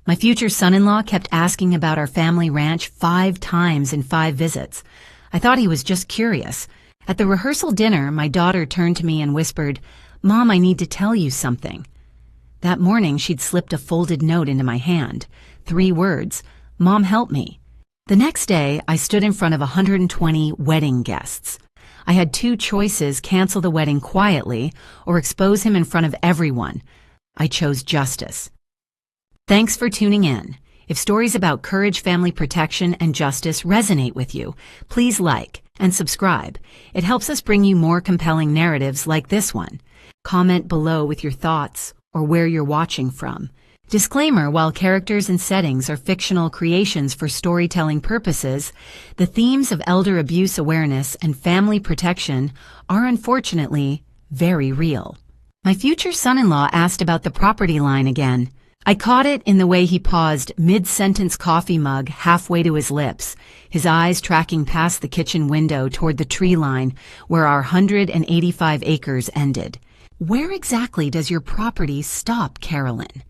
My future son-in-law kept asking about our family ranch 5 times in 5 visits. I thought he was just curious. At the rehearsal dinner, my daughter turned to me and whispered, "Mom, I need to tell you something." That morning, she'd slipped a folded note into my hand. 3 words, "Mom, help me." The next day, I stood in front of 120 wedding guests. I had 2 choices: cancel the wedding quietly or expose him in front of everyone. I chose justice. Thanks for tuning in. If stories about courage, family protection, and justice resonate with you, please like and subscribe. It helps us bring you more compelling narratives like this one. Comment below with your thoughts or where you're watching from. Disclaimer: while characters and settings are fictional creations for storytelling purposes, the themes of elder abuse awareness and family protection are unfortunately very real. My future son-in-law asked about the property line again. I caught it in the way he paused mid-sentence, coffee mug halfway to his lips, his eyes tracking past the kitchen window toward the tree line where our 185 acres ended. "Where exactly does your property stop, Carolyn?"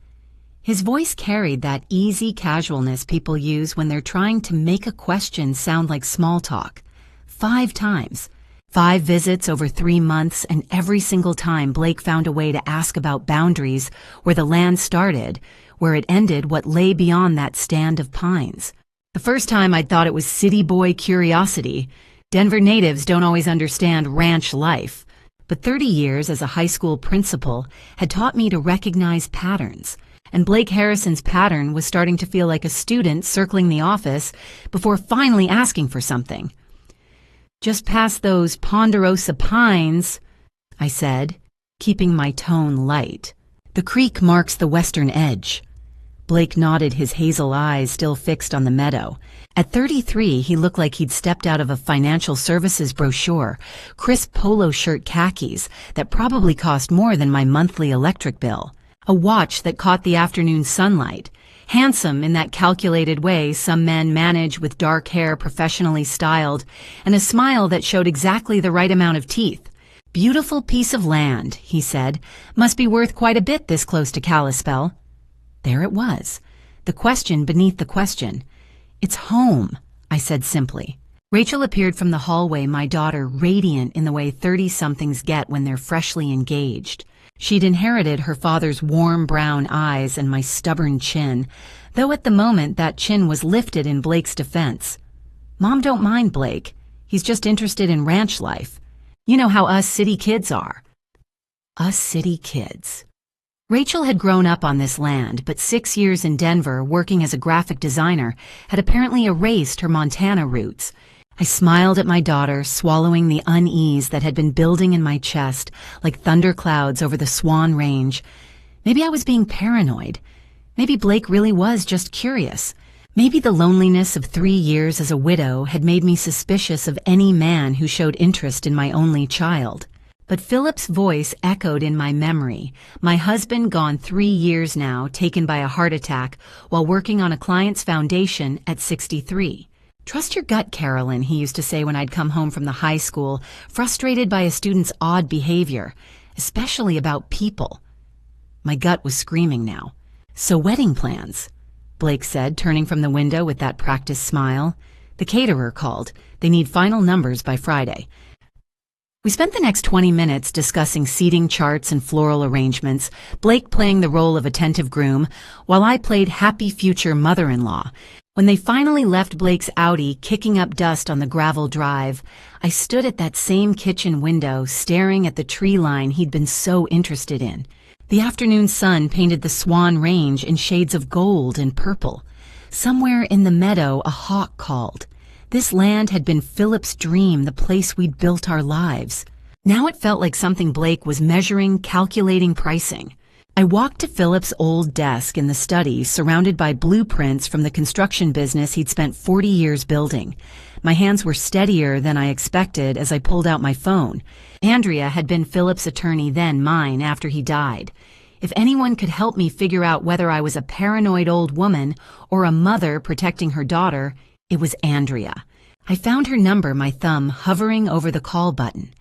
His voice carried that easy casualness people use when they're trying to make a question sound like small talk. 5 times. 5 visits over 3 months, and every single time Blake found a way to ask about boundaries, where the land started, where it ended, what lay beyond that stand of pines. The first time I'd thought it was city boy curiosity. Denver natives don't always understand ranch life. But 30 years as a high school principal had taught me to recognize patterns, and Blake Harrison's pattern was starting to feel like a student circling the office before finally asking for something. "Just past those ponderosa pines," I said, keeping my tone light. "The creek marks the western edge." Blake nodded, his hazel eyes still fixed on the meadow. At 33, he looked like he'd stepped out of a financial services brochure, crisp polo shirt khakis that probably cost more than my monthly electric bill, a watch that caught the afternoon sunlight, handsome in that calculated way some men manage with dark hair professionally styled, and a smile that showed exactly the right amount of teeth. "Beautiful piece of land," he said. "Must be worth quite a bit this close to Kalispell." There it was, the question beneath the question. "It's home," I said simply. Rachel appeared from the hallway, my daughter, radiant in the way 30-somethings get when they're freshly engaged. She'd inherited her father's warm brown eyes and my stubborn chin, though at the moment that chin was lifted in Blake's defense. "Mom don't mind Blake. He's just interested in ranch life. You know how us city kids are." Us city kids. Rachel had grown up on this land, but 6 years in Denver working as a graphic designer had apparently erased her Montana roots. I smiled at my daughter, swallowing the unease that had been building in my chest like thunderclouds over the Swan Range. Maybe I was being paranoid. Maybe Blake really was just curious. Maybe the loneliness of 3 years as a widow had made me suspicious of any man who showed interest in my only child. But Philip's voice echoed in my memory. My husband, gone 3 years now, taken by a heart attack while working on a client's foundation at 63. "Trust your gut, Carolyn," he used to say when I'd come home from the high school, frustrated by a student's odd behavior, especially about people. My gut was screaming now. "So wedding plans," Blake said, turning from the window with that practiced smile. "The caterer called. They need final numbers by Friday." We spent the next 20 minutes discussing seating charts and floral arrangements, Blake playing the role of attentive groom, while I played happy future mother-in-law. When they finally left Blake's Audi kicking up dust on the gravel drive, I stood at that same kitchen window staring at the tree line he'd been so interested in. The afternoon sun painted the Swan Range in shades of gold and purple. Somewhere in the meadow, a hawk called. This land had been Philip's dream, the place we'd built our lives. Now it felt like something Blake was measuring, calculating, pricing. I walked to Philip's old desk in the study, surrounded by blueprints from the construction business he'd spent 40 years building. My hands were steadier than I expected as I pulled out my phone. Andrea had been Philip's attorney, then mine after he died. If anyone could help me figure out whether I was a paranoid old woman or a mother protecting her daughter, it was Andrea. I found her number, my thumb hovering over the call button.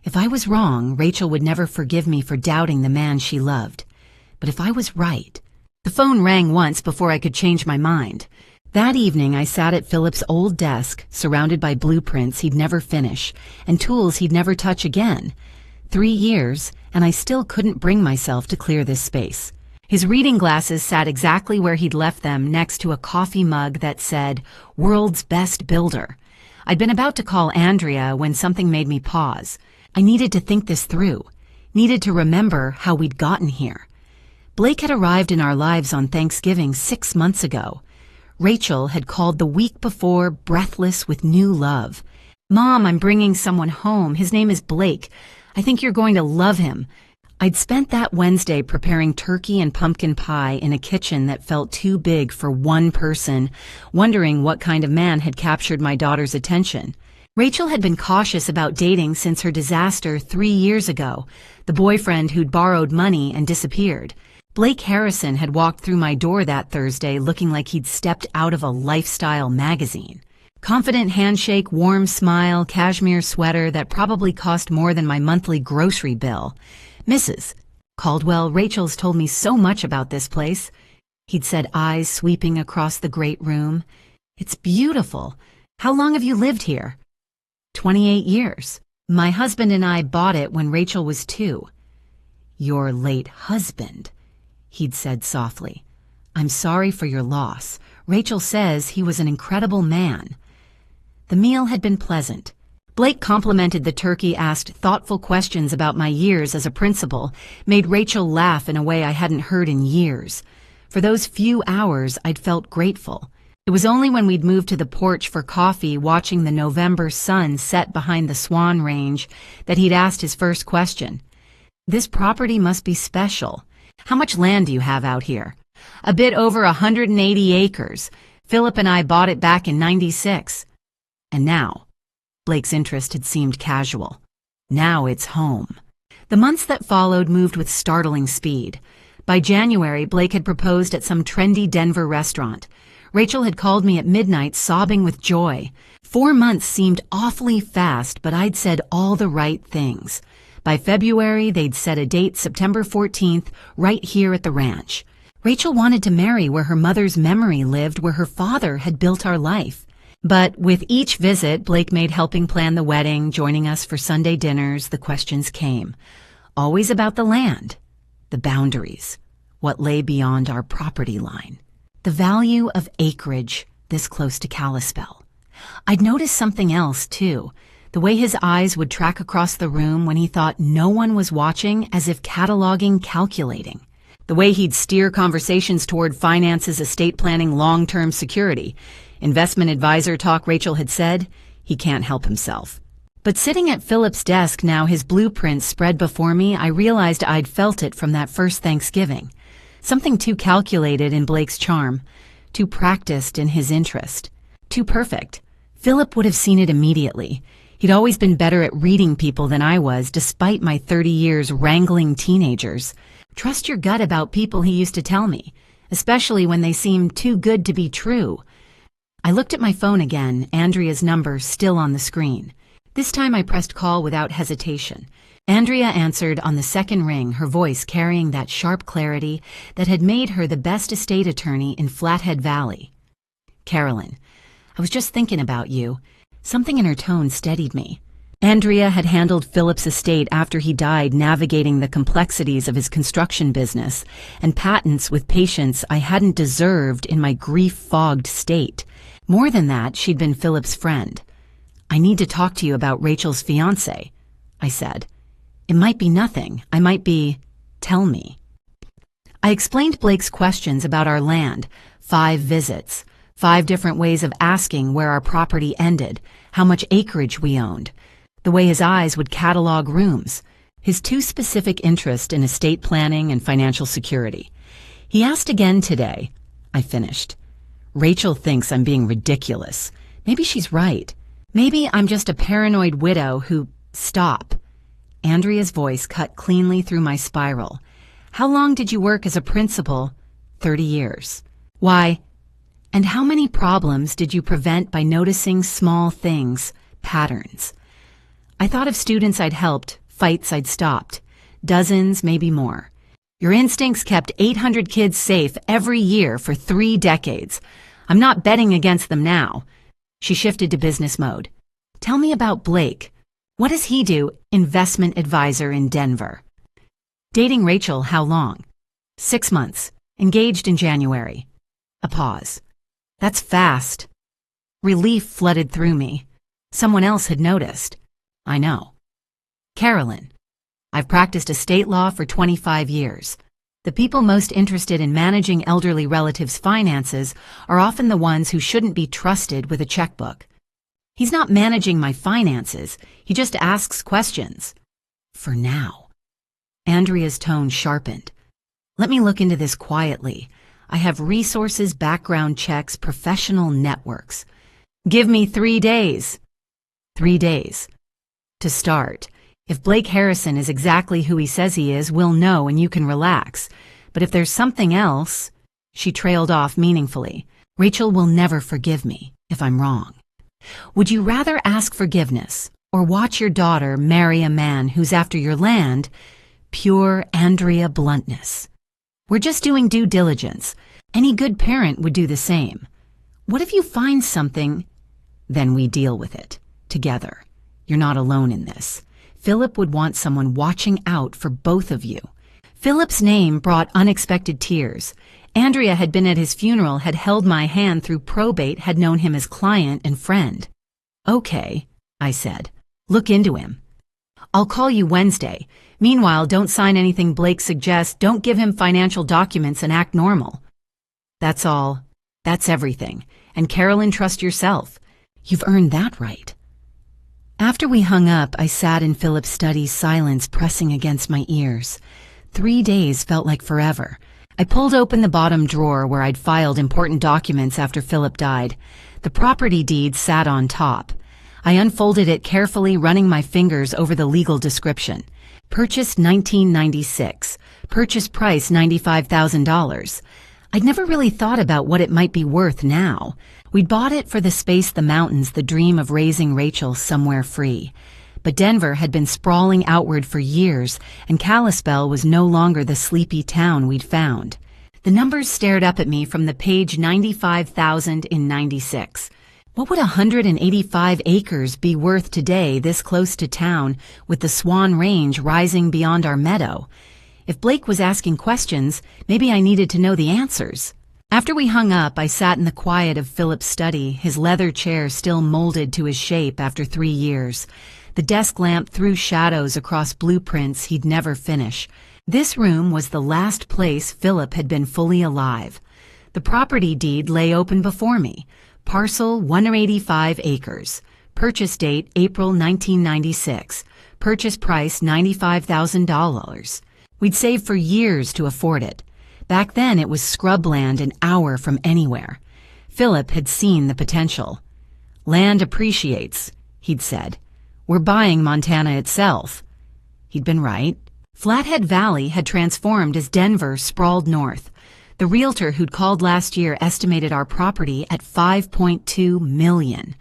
If I was wrong, Rachel would never forgive me for doubting the man she loved. But if I was right, The phone rang once before I could change my mind. That evening, I sat at Philip's old desk, surrounded by blueprints he'd never finish and tools he'd never touch again. 3 years, and I still couldn't bring myself to clear this space. His reading glasses sat exactly where he'd left them, next to a coffee mug that said, "World's Best Builder." I'd been about to call Andrea when something made me pause. I needed to think this through, needed to remember how we'd gotten here. Blake had arrived in our lives on Thanksgiving 6 months ago. Rachel had called the week before, breathless with new love. "Mom, I'm bringing someone home. His name is Blake. I think you're going to love him." I'd spent that Wednesday preparing turkey and pumpkin pie in a kitchen that felt too big for one person, wondering what kind of man had captured my daughter's attention. Rachel had been cautious about dating since her disaster 3 years ago, the boyfriend who'd borrowed money and disappeared. Blake Harrison had walked through my door that Thursday looking like he'd stepped out of a lifestyle magazine. Confident handshake, warm smile, cashmere sweater that probably cost more than my monthly grocery bill. "Mrs. Caldwell, Rachel's told me so much about this place," he'd said, eyes sweeping across the great room. "It's beautiful. How long have you lived here?" 28 years. My husband and I bought it when Rachel was 2. "Your late husband," he'd said softly. "I'm sorry for your loss. Rachel says he was an incredible man." The meal had been pleasant. Blake complimented the turkey, asked thoughtful questions about my years as a principal, made Rachel laugh in a way I hadn't heard in years. For those few hours, I'd felt grateful. It was only when we'd moved to the porch for coffee, watching the November sun set behind the Swan Range, that he'd asked his first question. "This property must be special. How much land do you have out here?" "A bit over 180 acres. Philip and I bought it back in '96. "And now?" Blake's interest had seemed casual. "Now it's home." The months that followed moved with startling speed. By January, Blake had proposed at some trendy Denver restaurant. Rachel had called me at midnight sobbing with joy. 4 months seemed awfully fast, but I'd said all the right things. By February, they'd set a date, September 14th, right here at the ranch. Rachel wanted to marry where her mother's memory lived, where her father had built our life. But with each visit, Blake made helping plan the wedding, joining us for Sunday dinners, the questions came. Always about the land, the boundaries, what lay beyond our property line, the value of acreage this close to Kalispell. I'd noticed something else, too, the way his eyes would track across the room when he thought no one was watching, as if cataloging, calculating. The way he'd steer conversations toward finances, estate planning, long-term security. Investment advisor talk, Rachel had said. He can't help himself. But sitting at Philip's desk now, his blueprints spread before me, I realized I'd felt it from that first Thanksgiving. Something too calculated in Blake's charm, too practiced in his interest, too perfect. Philip would have seen it immediately. He'd always been better at reading people than I was, despite my 30 years wrangling teenagers. Trust your gut about people, he used to tell me, especially when they seemed too good to be true. I looked at my phone again, Andrea's number still on the screen. This time I pressed call without hesitation. Andrea answered on the second ring, her voice carrying that sharp clarity that had made her the best estate attorney in Flathead Valley. "Carolyn, I was just thinking about you." Something in her tone steadied me. Andrea had handled Philip's estate after he died, navigating the complexities of his construction business and patents with patience I hadn't deserved in my grief-fogged state. More than that, she'd been Philip's friend. "I need to talk to you about Rachel's fiancé," I said. "It might be nothing. I might be... Tell me." I explained Blake's questions about our land, 5 visits, 5 different ways of asking where our property ended, how much acreage we owned, the way his eyes would catalog rooms, his too specific interest in estate planning and financial security. He asked again today. I finished. "Rachel thinks I'm being ridiculous. Maybe she's right. Maybe I'm just a paranoid widow who..." "Stop." Andrea's voice cut cleanly through my spiral. "How long did you work as a principal?" 30 years. "Why? And how many problems did you prevent by noticing small things, patterns?" I thought of students I'd helped, fights I'd stopped. Dozens, maybe more. Your instincts kept 800 kids safe every year for 3 decades. I'm not betting against them now. She shifted to business mode. Tell me about Blake. What does he do? Investment advisor in Denver. Dating Rachel how long? 6 months. Engaged in January. A pause. That's fast. Relief flooded through me. Someone else had noticed. I know. Carolyn. I've practiced estate law for 25 years. The people most interested in managing elderly relatives' finances are often the ones who shouldn't be trusted with a checkbook. He's not managing my finances. He just asks questions. For now. Andrea's tone sharpened. Let me look into this quietly. I have resources, background checks, professional networks. Give me 3 days. 3 days. To start. If Blake Harrison is exactly who he says he is, we'll know and you can relax. But if there's something else... She trailed off meaningfully. Rachel will never forgive me if I'm wrong. Would you rather ask forgiveness or watch your daughter marry a man who's after your land? Pure Andrea bluntness. We're just doing due diligence. Any good parent would do the same. What if you find something? Then we deal with it. Together. You're not alone in this. Philip would want someone watching out for both of you. Philip's name brought unexpected tears. Andrea had been at his funeral, had held my hand through probate, had known him as client and friend. Okay, I said. Look into him. I'll call you Wednesday. Meanwhile, don't sign anything Blake suggests. Don't give him financial documents and act normal. That's all. That's everything. And Carolyn, trust yourself. You've earned that right. After we hung up, I sat in Philip's study, silence pressing against my ears. 3 days felt like forever. I pulled open the bottom drawer where I'd filed important documents after Philip died. The property deed sat on top. I unfolded it carefully, running my fingers over the legal description. Purchased 1996. Purchase price $95,000. I'd never really thought about what it might be worth now. We'd bought it for the space, the mountains, the dream of raising Rachel somewhere free. But Denver had been sprawling outward for years, and Kalispell was no longer the sleepy town we'd found. The numbers stared up at me from the page 95,000 in 96. What would 185 acres be worth today, this close to town, with the Swan Range rising beyond our meadow? If Blake was asking questions, maybe I needed to know the answers. After we hung up, I sat in the quiet of Philip's study, his leather chair still molded to his shape after 3 years. The desk lamp threw shadows across blueprints he'd never finish. This room was the last place Philip had been fully alive. The property deed lay open before me. Parcel 185 acres. Purchase date April 1996. Purchase price $95,000. We'd saved for years to afford it. Back then it was scrubland an hour from anywhere. Philip had seen the potential. Land appreciates, he'd said. We're buying Montana itself. He'd been right. Flathead Valley had transformed as Denver sprawled north. The realtor who'd called last year estimated our property at $5.2 million.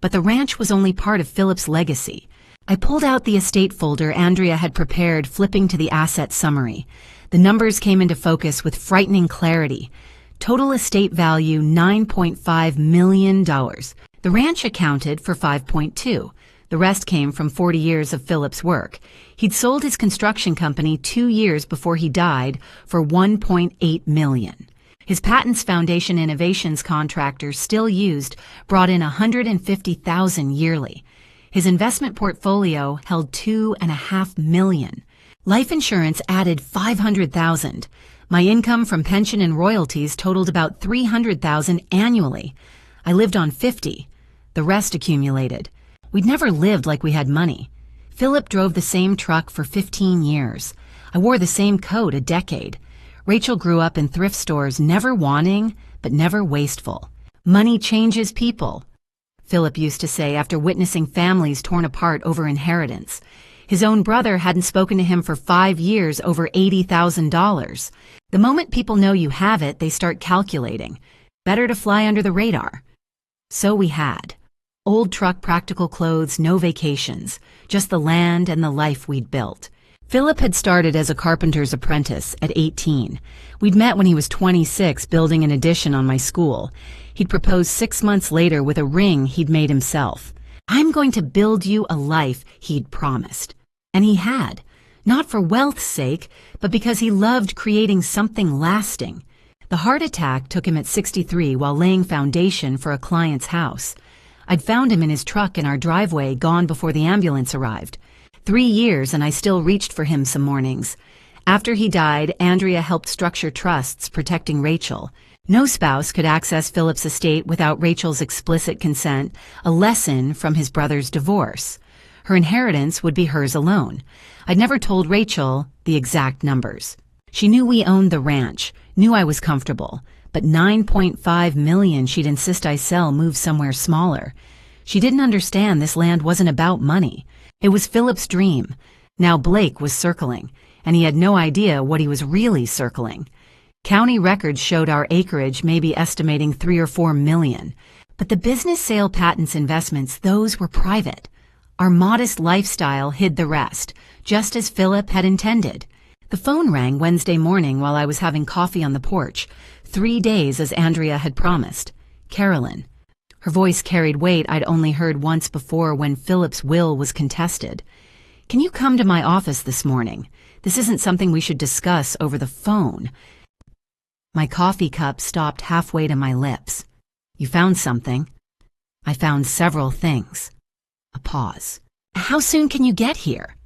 But the ranch was only part of Philip's legacy. I pulled out the estate folder Andrea had prepared, flipping to the asset summary. The numbers came into focus with frightening clarity. Total estate value $9.5 million. The ranch accounted for $5.2. The rest came from 40 years of Philip's work. He'd sold his construction company 2 years before he died for $1.8 million. His Patents Foundation Innovations contractor, still used, brought in $150,000 yearly. His investment portfolio held $2.5 million. Life insurance added $500,000. My income from pension and royalties totaled about $300,000 annually. I lived on $50. The rest accumulated. We'd never lived like we had money. Philip drove the same truck for 15 years. I wore the same coat a decade. Rachel grew up in thrift stores, never wanting, but never wasteful. Money changes people, Philip used to say after witnessing families torn apart over inheritance. His own brother hadn't spoken to him for 5 years over $80,000. The moment people know you have it, they start calculating. Better to fly under the radar. So we had. Old truck, practical clothes, no vacations, just the land and the life we'd built. Philip had started as a carpenter's apprentice at 18. We'd met when he was 26 building an addition on my school. He'd proposed 6 months later with a ring he'd made himself. "I'm going to build you a life," he'd promised. And he had. Not for wealth's sake, but because he loved creating something lasting. The heart attack took him at 63 while laying foundation for a client's house. I'd found him in his truck in our driveway, gone before the ambulance arrived. 3 years, and I still reached for him some mornings. After he died, Andrea helped structure trusts protecting Rachel. No spouse could access Philip's estate without Rachel's explicit consent, a lesson from his brother's divorce. Her inheritance would be hers alone. I'd never told Rachel the exact numbers. She knew we owned the ranch, knew I was comfortable, but $9.5 million she'd insist I sell, move somewhere smaller. She didn't understand this land wasn't about money. It was Philip's dream. Now Blake was circling, and he had no idea what he was really circling. County records showed our acreage maybe estimating $3 or $4 million, but the business sale patents investments, those were private. Our modest lifestyle hid the rest, just as Philip had intended. The phone rang Wednesday morning while I was having coffee on the porch, 3 days as Andrea had promised. Carolyn. Her voice carried weight I'd only heard once before when Philip's will was contested. "Can you come to my office this morning? This isn't something we should discuss over the phone." My coffee cup stopped halfway to my lips. "You found something?" "I found several things." A pause. "How soon can you get here?"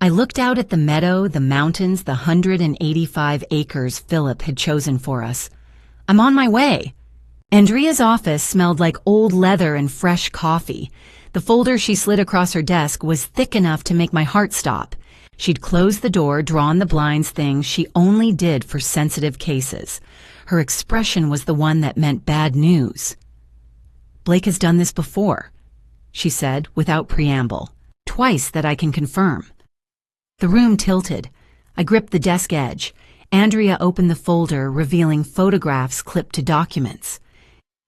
I looked out at the meadow, the mountains, the 185 acres Philip had chosen for us. "I'm on my way." Andrea's office smelled like old leather and fresh coffee. The folder she slid across her desk was thick enough to make my heart stop. She'd closed the door, drawn the blinds, things she only did for sensitive cases. Her expression was the one that meant bad news. "Blake has done this before," she said without preamble. "Twice that I can confirm." The room tilted. I gripped the desk edge. Andrea opened the folder, revealing photographs clipped to documents.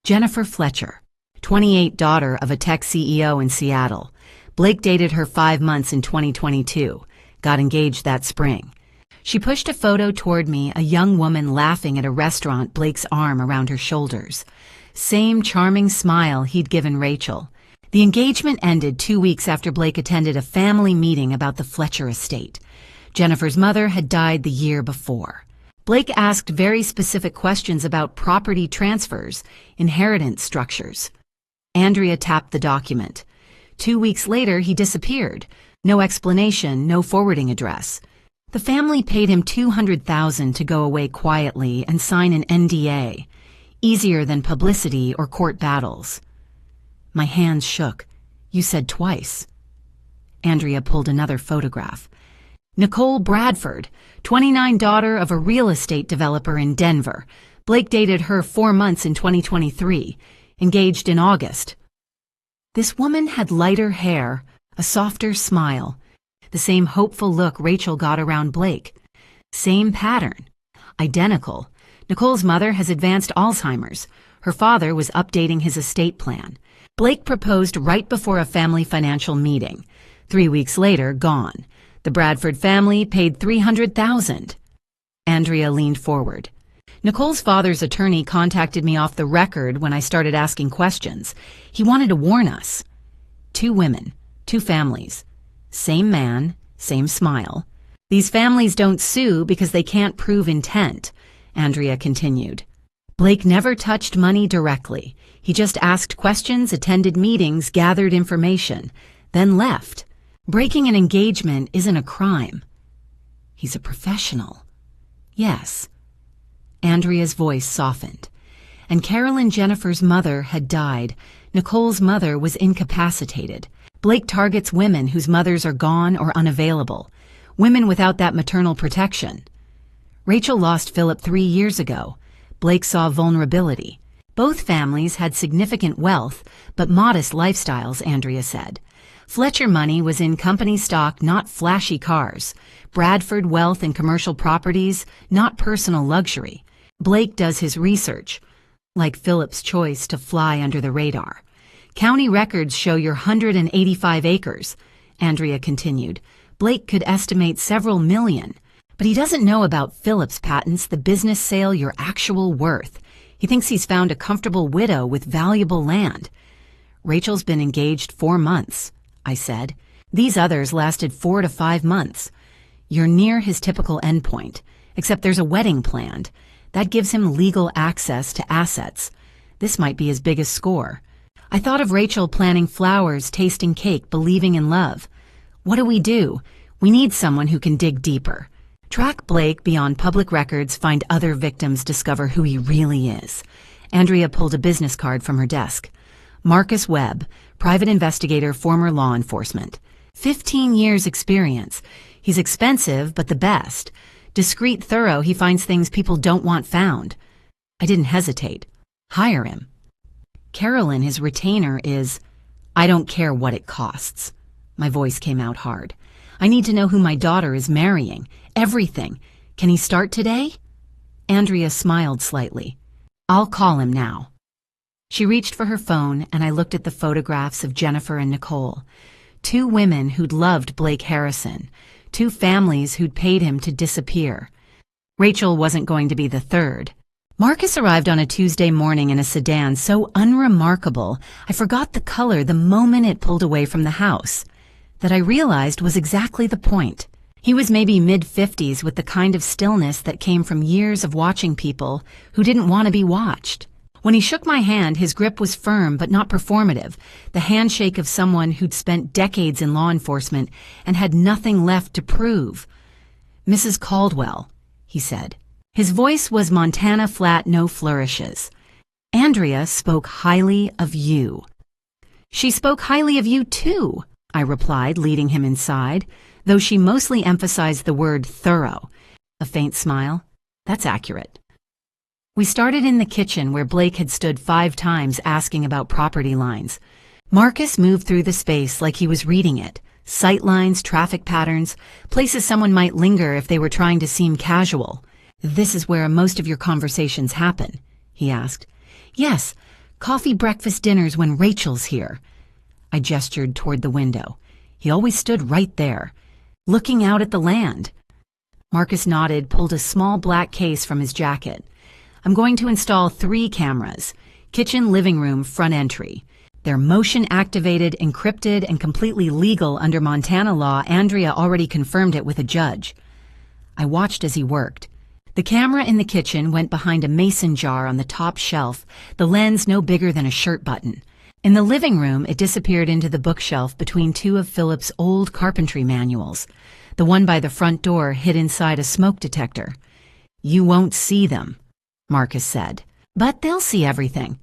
Jennifer Fletcher, 28, daughter of a tech CEO in Seattle. Blake dated her 5 months in 2022, got engaged that spring. She pushed a photo toward me, a young woman laughing at a restaurant, Blake's arm around her shoulders. Same charming smile he'd given Rachel. The engagement ended 2 weeks after Blake attended a family meeting about the Fletcher estate. Jennifer's mother had died the year before. Blake asked very specific questions about property transfers, inheritance structures. Andrea tapped the document. 2 weeks later, he disappeared. No explanation, no forwarding address. The family paid him $200,000 to go away quietly and sign an NDA. Easier than publicity or court battles. My hands shook. "You said twice." Andrea pulled another photograph. Nicole Bradford, 29, daughter of a real estate developer in Denver. Blake dated her 4 months in 2023, engaged in August. This woman had lighter hair, a softer smile, the same hopeful look Rachel got around Blake. Same pattern. Identical. Nicole's mother has advanced Alzheimer's. Her father was updating his estate plan. Blake proposed right before a family financial meeting. 3 weeks later, gone. The Bradford family paid $300,000. Andrea leaned forward. Nicole's father's attorney contacted me off the record when I started asking questions. He wanted to warn us. 2 women, 2 families. Same man, same smile. These families don't sue because they can't prove intent, Andrea continued. Blake never touched money directly. He just asked questions, attended meetings, gathered information, then left. Breaking an engagement isn't a crime. He's a professional. Yes. Andrea's voice softened. And Carolyn Jennifer's mother had died. Nicole's mother was incapacitated. Blake targets women whose mothers are gone or unavailable. Women without that maternal protection. Rachel lost Philip 3 years ago. Blake saw vulnerability. Both families had significant wealth, but modest lifestyles, Andrea said. Fletcher money was in company stock, not flashy cars. Bradford wealth and commercial properties, not personal luxury. Blake does his research, like Philip's choice to fly under the radar. County records show your 185 acres, Andrea continued, Blake could estimate several million. But he doesn't know about Phillips patents the business sale your actual worth. He thinks he's found a comfortable widow with valuable land. Rachel's been engaged 4 months, I said. These others lasted 4 to 5 months. You're near his typical endpoint, except there's a wedding planned. That gives him legal access to assets. This might be his biggest score. I thought of Rachel planning flowers, tasting cake, believing in love. What do? We need someone who can dig deeper. Track Blake beyond public records, find other victims, discover who he really is. Andrea pulled a business card from her desk. Marcus Webb, private investigator, former law enforcement. 15 years experience. He's expensive, but the best. Discreet, thorough, he finds things people don't want found. I didn't hesitate. Hire him. Carolyn, his retainer, is... I don't care what it costs. My voice came out hard. I need to know who my daughter is marrying. Everything. Can he start today? Andrea smiled slightly. I'll call him now. She reached for her phone, and I looked at the photographs of Jennifer and Nicole. 2 women who'd loved Blake Harrison. 2 families who'd paid him to disappear. Rachel wasn't going to be the third. Marcus arrived on a Tuesday morning in a sedan so unremarkable, I forgot the color the moment it pulled away from the house. That I realized was exactly the point. He was maybe mid-50s with the kind of stillness that came from years of watching people who didn't want to be watched. When he shook my hand, his grip was firm but not performative, the handshake of someone who'd spent decades in law enforcement and had nothing left to prove. Mrs. Caldwell, he said. His voice was Montana flat, no flourishes. Andrea spoke highly of you. She spoke highly of you too, I replied, leading him inside, though she mostly emphasized the word thorough. A faint smile. That's accurate. We started in the kitchen where Blake had stood 5 times asking about property lines. Marcus moved through the space like he was reading it. Sight lines, traffic patterns, places someone might linger if they were trying to seem casual. This is where most of your conversations happen, he asked. Yes, coffee, breakfast, dinners when Rachel's here. I gestured toward the window. He always stood right there, looking out at the land. Marcus nodded, pulled a small black case from his jacket. I'm going to install 3 cameras. Kitchen, living room, front entry. They're motion-activated, encrypted, and completely legal under Montana law. Andrea already confirmed it with a judge. I watched as he worked. The camera in the kitchen went behind a mason jar on the top shelf, the lens no bigger than a shirt button. In the living room, it disappeared into the bookshelf between 2 of Philip's old carpentry manuals. The one by the front door hid inside a smoke detector. You won't see them, Marcus said, but they'll see everything.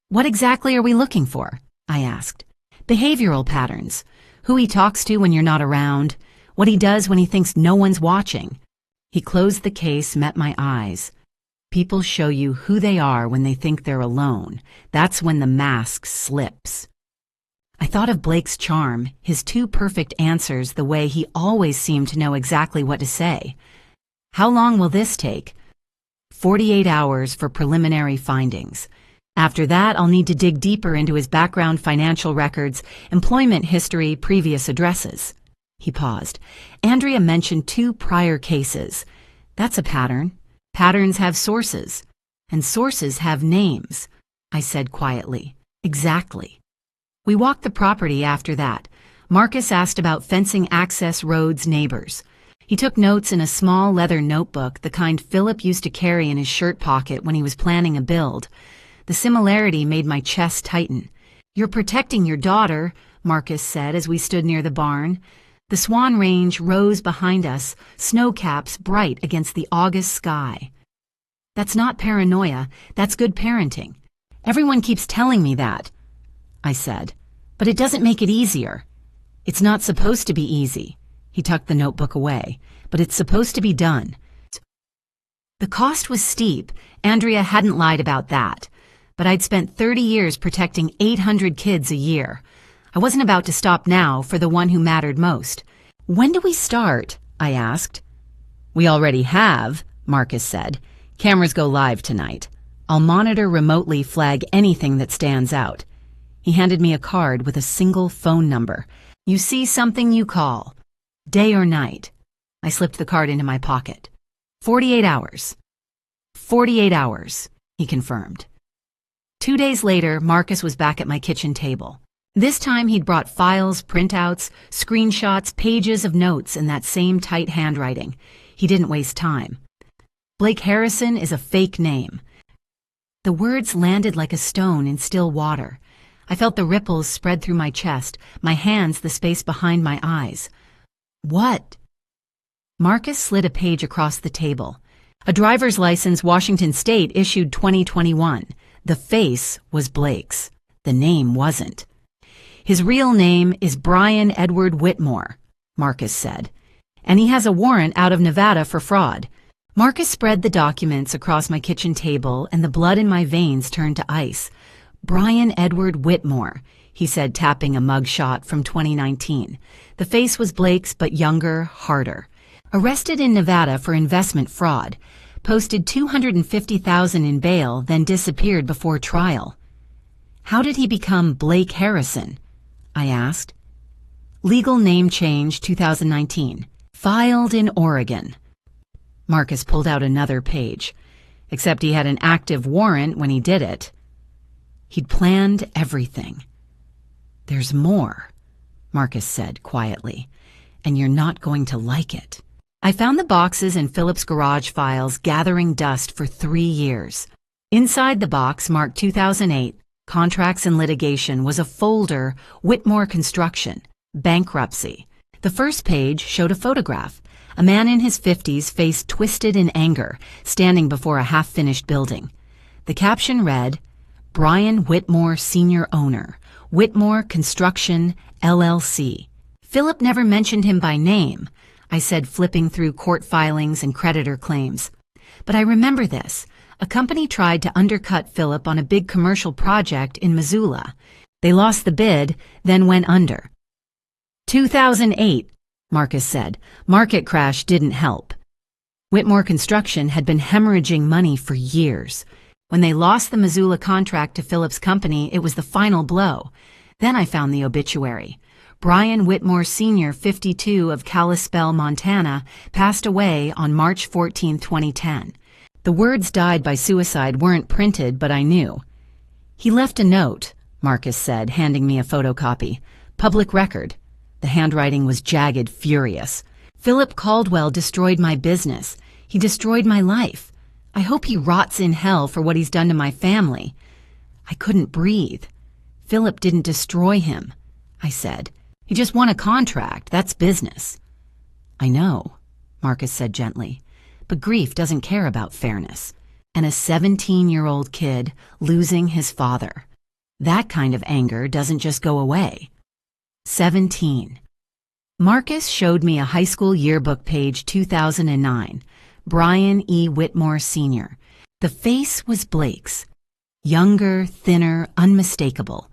What exactly are we looking for? I asked. Behavioral patterns. Who he talks to when you're not around. What he does when he thinks no one's watching. He closed the case, met my eyes. People show you who they are when they think they're alone. That's when the mask slips. I thought of Blake's charm, his 2 perfect answers, the way he always seemed to know exactly what to say. How long will this take? 48 hours for preliminary findings. After that, I'll need to dig deeper into his background, financial records, employment history, previous addresses. He paused. Andrea mentioned 2 prior cases. That's a pattern. Patterns have sources, and sources have names, I said quietly. Exactly. We walked the property after that. Marcus asked about fencing, access, roads, neighbors. He took notes in a small leather notebook, the kind Philip used to carry in his shirt pocket when he was planning a build. The similarity made my chest tighten. You're protecting your daughter, Marcus said as we stood near the barn. The Swan Range rose behind us, snow caps bright against the August sky. That's not paranoia, that's good parenting. Everyone keeps telling me that, I said, but it doesn't make it easier. It's not supposed to be easy. He tucked the notebook away, but it's supposed to be done. The cost was steep. Andrea hadn't lied about that. But I'd spent 30 years protecting 800 kids a year. I wasn't about to stop now for the one who mattered most. When do we start? I asked. We already have, Marcus said. Cameras go live tonight. I'll monitor remotely, flag anything that stands out. He handed me a card with a single phone number. You see something, you call. Day or night? I slipped the card into my pocket. 48 hours. 48 hours, he confirmed. 2 days later, Marcus was back at my kitchen table. This time he'd brought files, printouts, screenshots, pages of notes in that same tight handwriting. He didn't waste time. Blake Harrison is a fake name. The words landed like a stone in still water. I felt the ripples spread through my chest, my hands the space behind my eyes. What? Marcus slid a page across the table. A driver's license, Washington State, issued 2021. The face was Blake's. The name wasn't. His real name is Brian Edward Whitmore, Marcus said, and he has a warrant out of Nevada for fraud. Marcus spread the documents across my kitchen table, and the blood in my veins turned to ice. Brian Edward Whitmore, he said, tapping a mug shot from 2019. The face was Blake's, but younger, harder. Arrested in Nevada for investment fraud. Posted $250,000 in bail, then disappeared before trial. How did he become Blake Harrison? I asked. Legal name change 2019. Filed in Oregon. Marcus pulled out another page. Except he had an active warrant when he did it. He'd planned everything. There's more, Marcus said quietly, and you're not going to like it. I found the boxes in Philip's garage files gathering dust for 3 years. Inside the box marked 2008, Contracts and Litigation, was a folder, Whitmore Construction, Bankruptcy. The first page showed a photograph. A man in his 50s, face twisted in anger, standing before a half-finished building. The caption read, Brian Whitmore, Senior Owner, Whitmore Construction, LLC. Philip never mentioned him by name, I said, flipping through court filings and creditor claims. But I remember this. A company tried to undercut Philip on a big commercial project in Missoula. They lost the bid, then went under. 2008, Marcus said. Market crash didn't help. Whitmore Construction had been hemorrhaging money for years. When they lost the Missoula contract to Philip's company, it was the final blow. Then I found the obituary. Brian Whitmore Sr., 52, of Kalispell, Montana, passed away on March 14, 2010. The words died by suicide weren't printed, but I knew. He left a note, Marcus said, handing me a photocopy. Public record. The handwriting was jagged, furious. Philip Caldwell destroyed my business. He destroyed my life. I hope he rots in hell for what he's done to my family. I couldn't breathe. Philip didn't destroy him, I said. He just won a contract. That's business. I know, Marcus said gently, but grief doesn't care about fairness. And a 17-year-old kid losing his father. That kind of anger doesn't just go away. 17. Marcus showed me a high school yearbook page, 2009. Brian E. Whitmore Sr. The face was Blake's. Younger, thinner, unmistakable.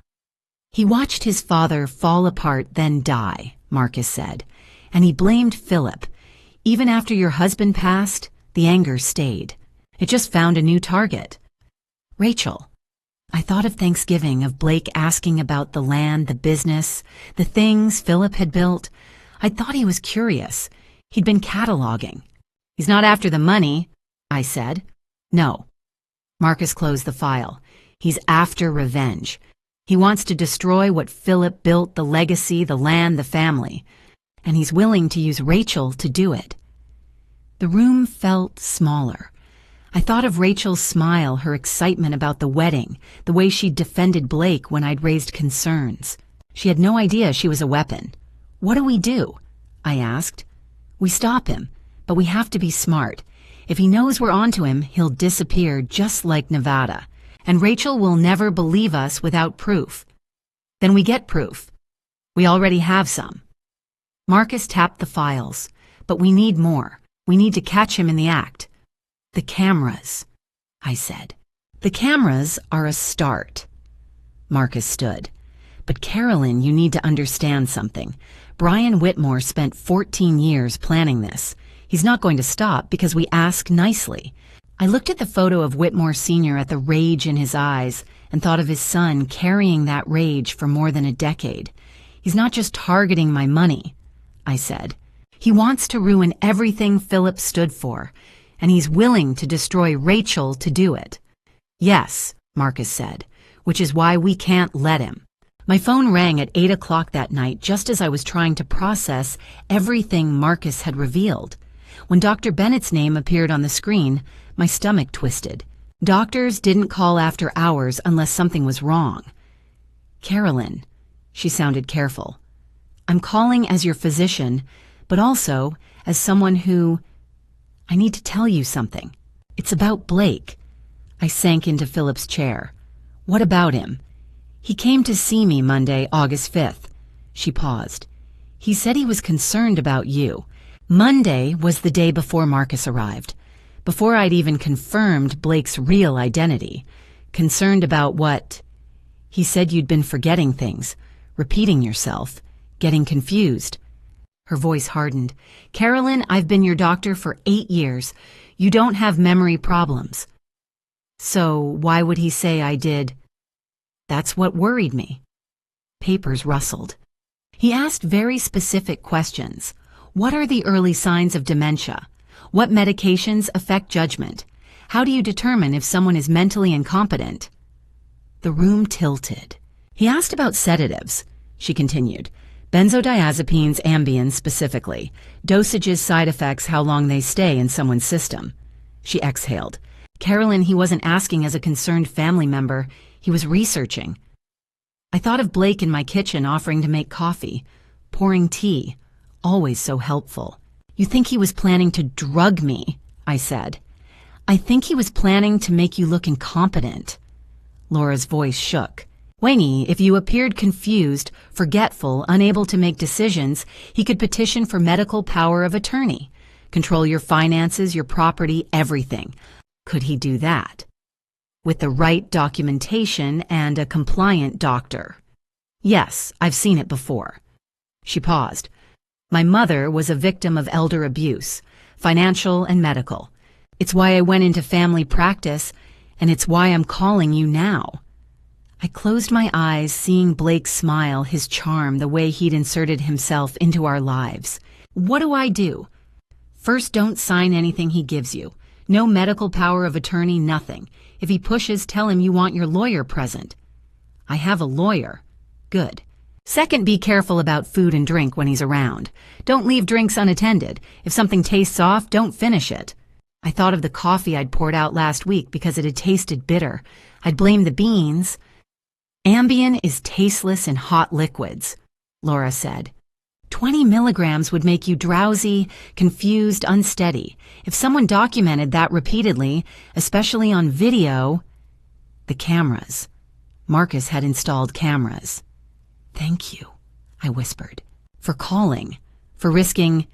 He watched his father fall apart, then die, Marcus said, and he blamed Philip. Even after your husband passed, the anger stayed. It just found a new target. Rachel. I thought of Thanksgiving, of Blake asking about the land, the business, the things Philip had built. I thought he was curious. He'd been cataloging. He's not after the money, I said. No. Marcus closed the file. He's after revenge. He wants to destroy what Philip built, the legacy, the land, the family. And he's willing to use Rachel to do it. The room felt smaller. I thought of Rachel's smile, her excitement about the wedding, the way she'd defended Blake when I'd raised concerns. She had no idea she was a weapon. What do we do? I asked. We stop him, but we have to be smart. If he knows we're onto him, he'll disappear just like Nevada. And Rachel will never believe us without proof. Then we get proof. We already have some. Marcus tapped the files, but we need more. We need to catch him in the act. The cameras, I said. The cameras are a start. Marcus stood. But Carolyn, you need to understand something. Brian Whitmore spent 14 years planning this. He's not going to stop because we ask nicely. I looked at the photo of Whitmore Sr. at the rage in his eyes and thought of his son carrying that rage for more than a decade. He's not just targeting my money, I said. He wants to ruin everything Philip stood for, and he's willing to destroy Rachel to do it. Yes, Marcus said, which is why we can't let him. My phone rang at 8 o'clock that night just as I was trying to process everything Marcus had revealed. When Dr. Bennett's name appeared on the screen, my stomach twisted. Doctors didn't call after hours unless something was wrong. Carolyn, she sounded careful. I'm calling as your physician, but also as someone who... I need to tell you something. It's about Blake. I sank into Philip's chair. What about him? He came to see me Monday, August 5th. She paused. He said he was concerned about you. Monday was the day before Marcus arrived, before I'd even confirmed Blake's real identity. Concerned about what? He said you'd been forgetting things, repeating yourself, getting confused. Her voice hardened. Carolyn, I've been your doctor for 8 years. You don't have memory problems. So why would he say I did? That's what worried me. Papers rustled. He asked very specific questions. What are the early signs of dementia? What medications affect judgment? How do you determine if someone is mentally incompetent? The room tilted. He asked about sedatives, she continued. Benzodiazepines, Ambien specifically. Dosages, side effects, how long they stay in someone's system. She exhaled. Carolyn, he wasn't asking as a concerned family member. He was researching. I thought of Blake in my kitchen offering to make coffee, pouring tea, always so helpful. You think he was planning to drug me, I said. I think he was planning to make you look incompetent. Laura's voice shook. Wayne, if you appeared confused, forgetful, unable to make decisions, he could petition for medical power of attorney. Control your finances, your property, everything. Could he do that? With the right documentation and a compliant doctor. Yes, I've seen it before. She paused. My mother was a victim of elder abuse, financial and medical. It's why I went into family practice, and it's why I'm calling you now. I closed my eyes, seeing Blake smile, his charm, the way he'd inserted himself into our lives. What do I do? First, don't sign anything he gives you. No medical power of attorney, nothing. If he pushes, tell him you want your lawyer present. I have a lawyer. Good. Second, be careful about food and drink when he's around. Don't leave drinks unattended. If something tastes off, don't finish it. I thought of the coffee I'd poured out last week because it had tasted bitter. I'd blame the beans. Ambien is tasteless in hot liquids, Laura said. 20 milligrams would make you drowsy, confused, unsteady. If someone documented that repeatedly, especially on video... The cameras. Marcus had installed cameras. Thank you, I whispered, for calling, for risking...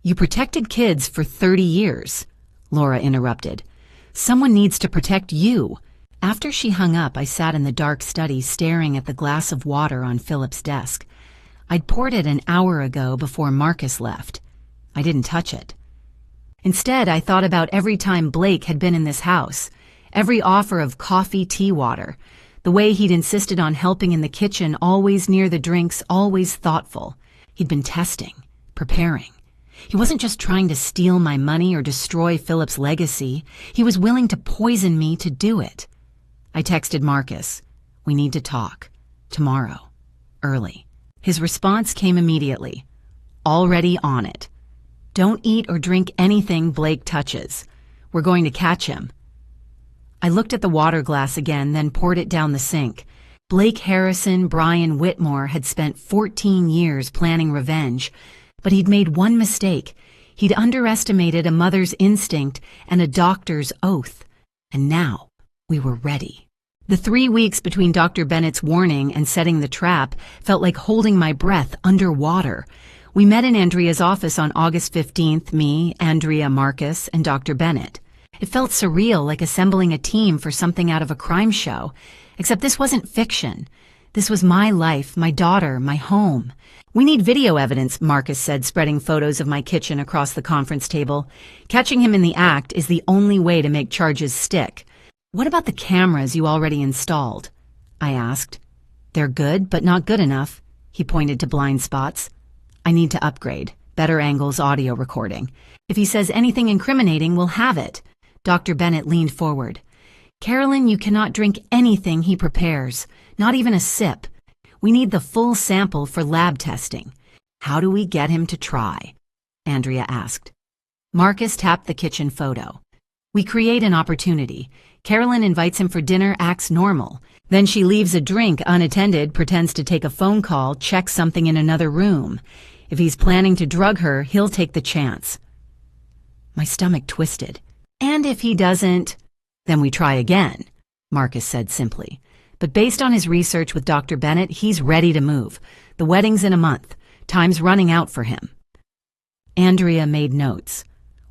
You protected kids for 30 years, Laura interrupted. Someone needs to protect you. After she hung up, I sat in the dark study staring at the glass of water on Philip's desk. I'd poured it an hour ago before Marcus left. I didn't touch it. Instead, I thought about every time Blake had been in this house, every offer of coffee, tea, water, the way he'd insisted on helping in the kitchen, always near the drinks, always thoughtful. He'd been testing, preparing. He wasn't just trying to steal my money or destroy Philip's legacy. He was willing to poison me to do it. I texted Marcus. We need to talk. Tomorrow. Early. His response came immediately. Already on it. Don't eat or drink anything Blake touches. We're going to catch him. I looked at the water glass again, then poured it down the sink. Blake Harrison, Brian Whitmore had spent 14 years planning revenge, but he'd made one mistake. He'd underestimated a mother's instinct and a doctor's oath. And now we were ready. The 3 weeks between Dr. Bennett's warning and setting the trap felt like holding my breath underwater. We met in Andrea's office on August 15th, me, Andrea, Marcus, and Dr. Bennett. It felt surreal, like assembling a team for something out of a crime show. Except this wasn't fiction. This was my life, my daughter, my home. We need video evidence, Marcus said, spreading photos of my kitchen across the conference table. Catching him in the act is the only way to make charges stick. What about the cameras you already installed? I asked. They're good, but not good enough. He pointed to blind spots. I need to upgrade. better angles audio recording. If he says anything incriminating, we'll have it. Dr. Bennett leaned forward. Carolyn, you cannot drink anything he prepares, not even a sip. We need the full sample for lab testing. How do we get him to try? Andrea asked. Marcus tapped the kitchen photo. We create an opportunity. Carolyn invites him for dinner, acts normal. Then she leaves a drink unattended, pretends to take a phone call, checks something in another room. If he's planning to drug her, he'll take the chance. My stomach twisted. And if he doesn't, then we try again, Marcus said simply. But based on his research with Dr. Bennett, he's ready to move. The wedding's in a month. Time's running out for him. Andrea made notes.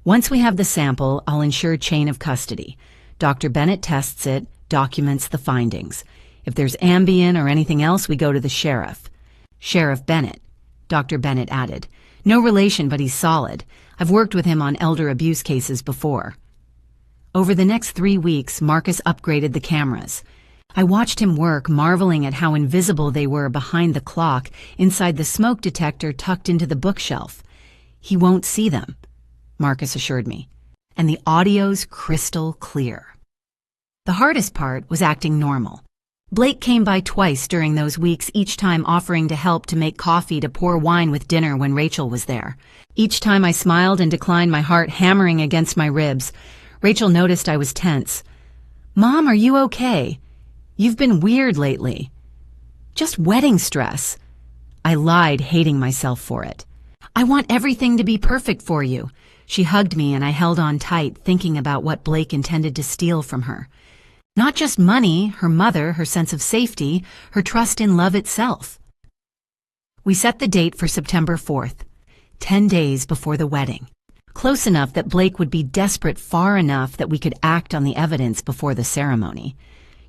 Once we have the sample, I'll ensure chain of custody. Dr. Bennett tests it, documents the findings. If there's Ambien or anything else, we go to the sheriff. Sheriff Bennett, Dr. Bennett added. No relation, but he's solid. I've worked with him on elder abuse cases before. Over the next 3 weeks, Marcus upgraded the cameras. I watched him work, marveling at how invisible they were behind the clock, inside the smoke detector tucked into the bookshelf. He won't see them, Marcus assured me, and the audio's crystal clear. The hardest part was acting normal. Blake came by twice during those weeks, each time offering to help, to make coffee, to pour wine with dinner when Rachel was there. Each time I smiled and declined, my heart hammering against my ribs. Rachel noticed I was tense. Mom, are you okay? You've been weird lately. Just wedding stress. I lied, hating myself for it. I want everything to be perfect for you. She hugged me and I held on tight, thinking about what Blake intended to steal from her. Not just money, her mother, her sense of safety, her trust in love itself. We set the date for September 4th, 10 days before the wedding. Close enough that Blake would be desperate, far enough that we could act on the evidence before the ceremony.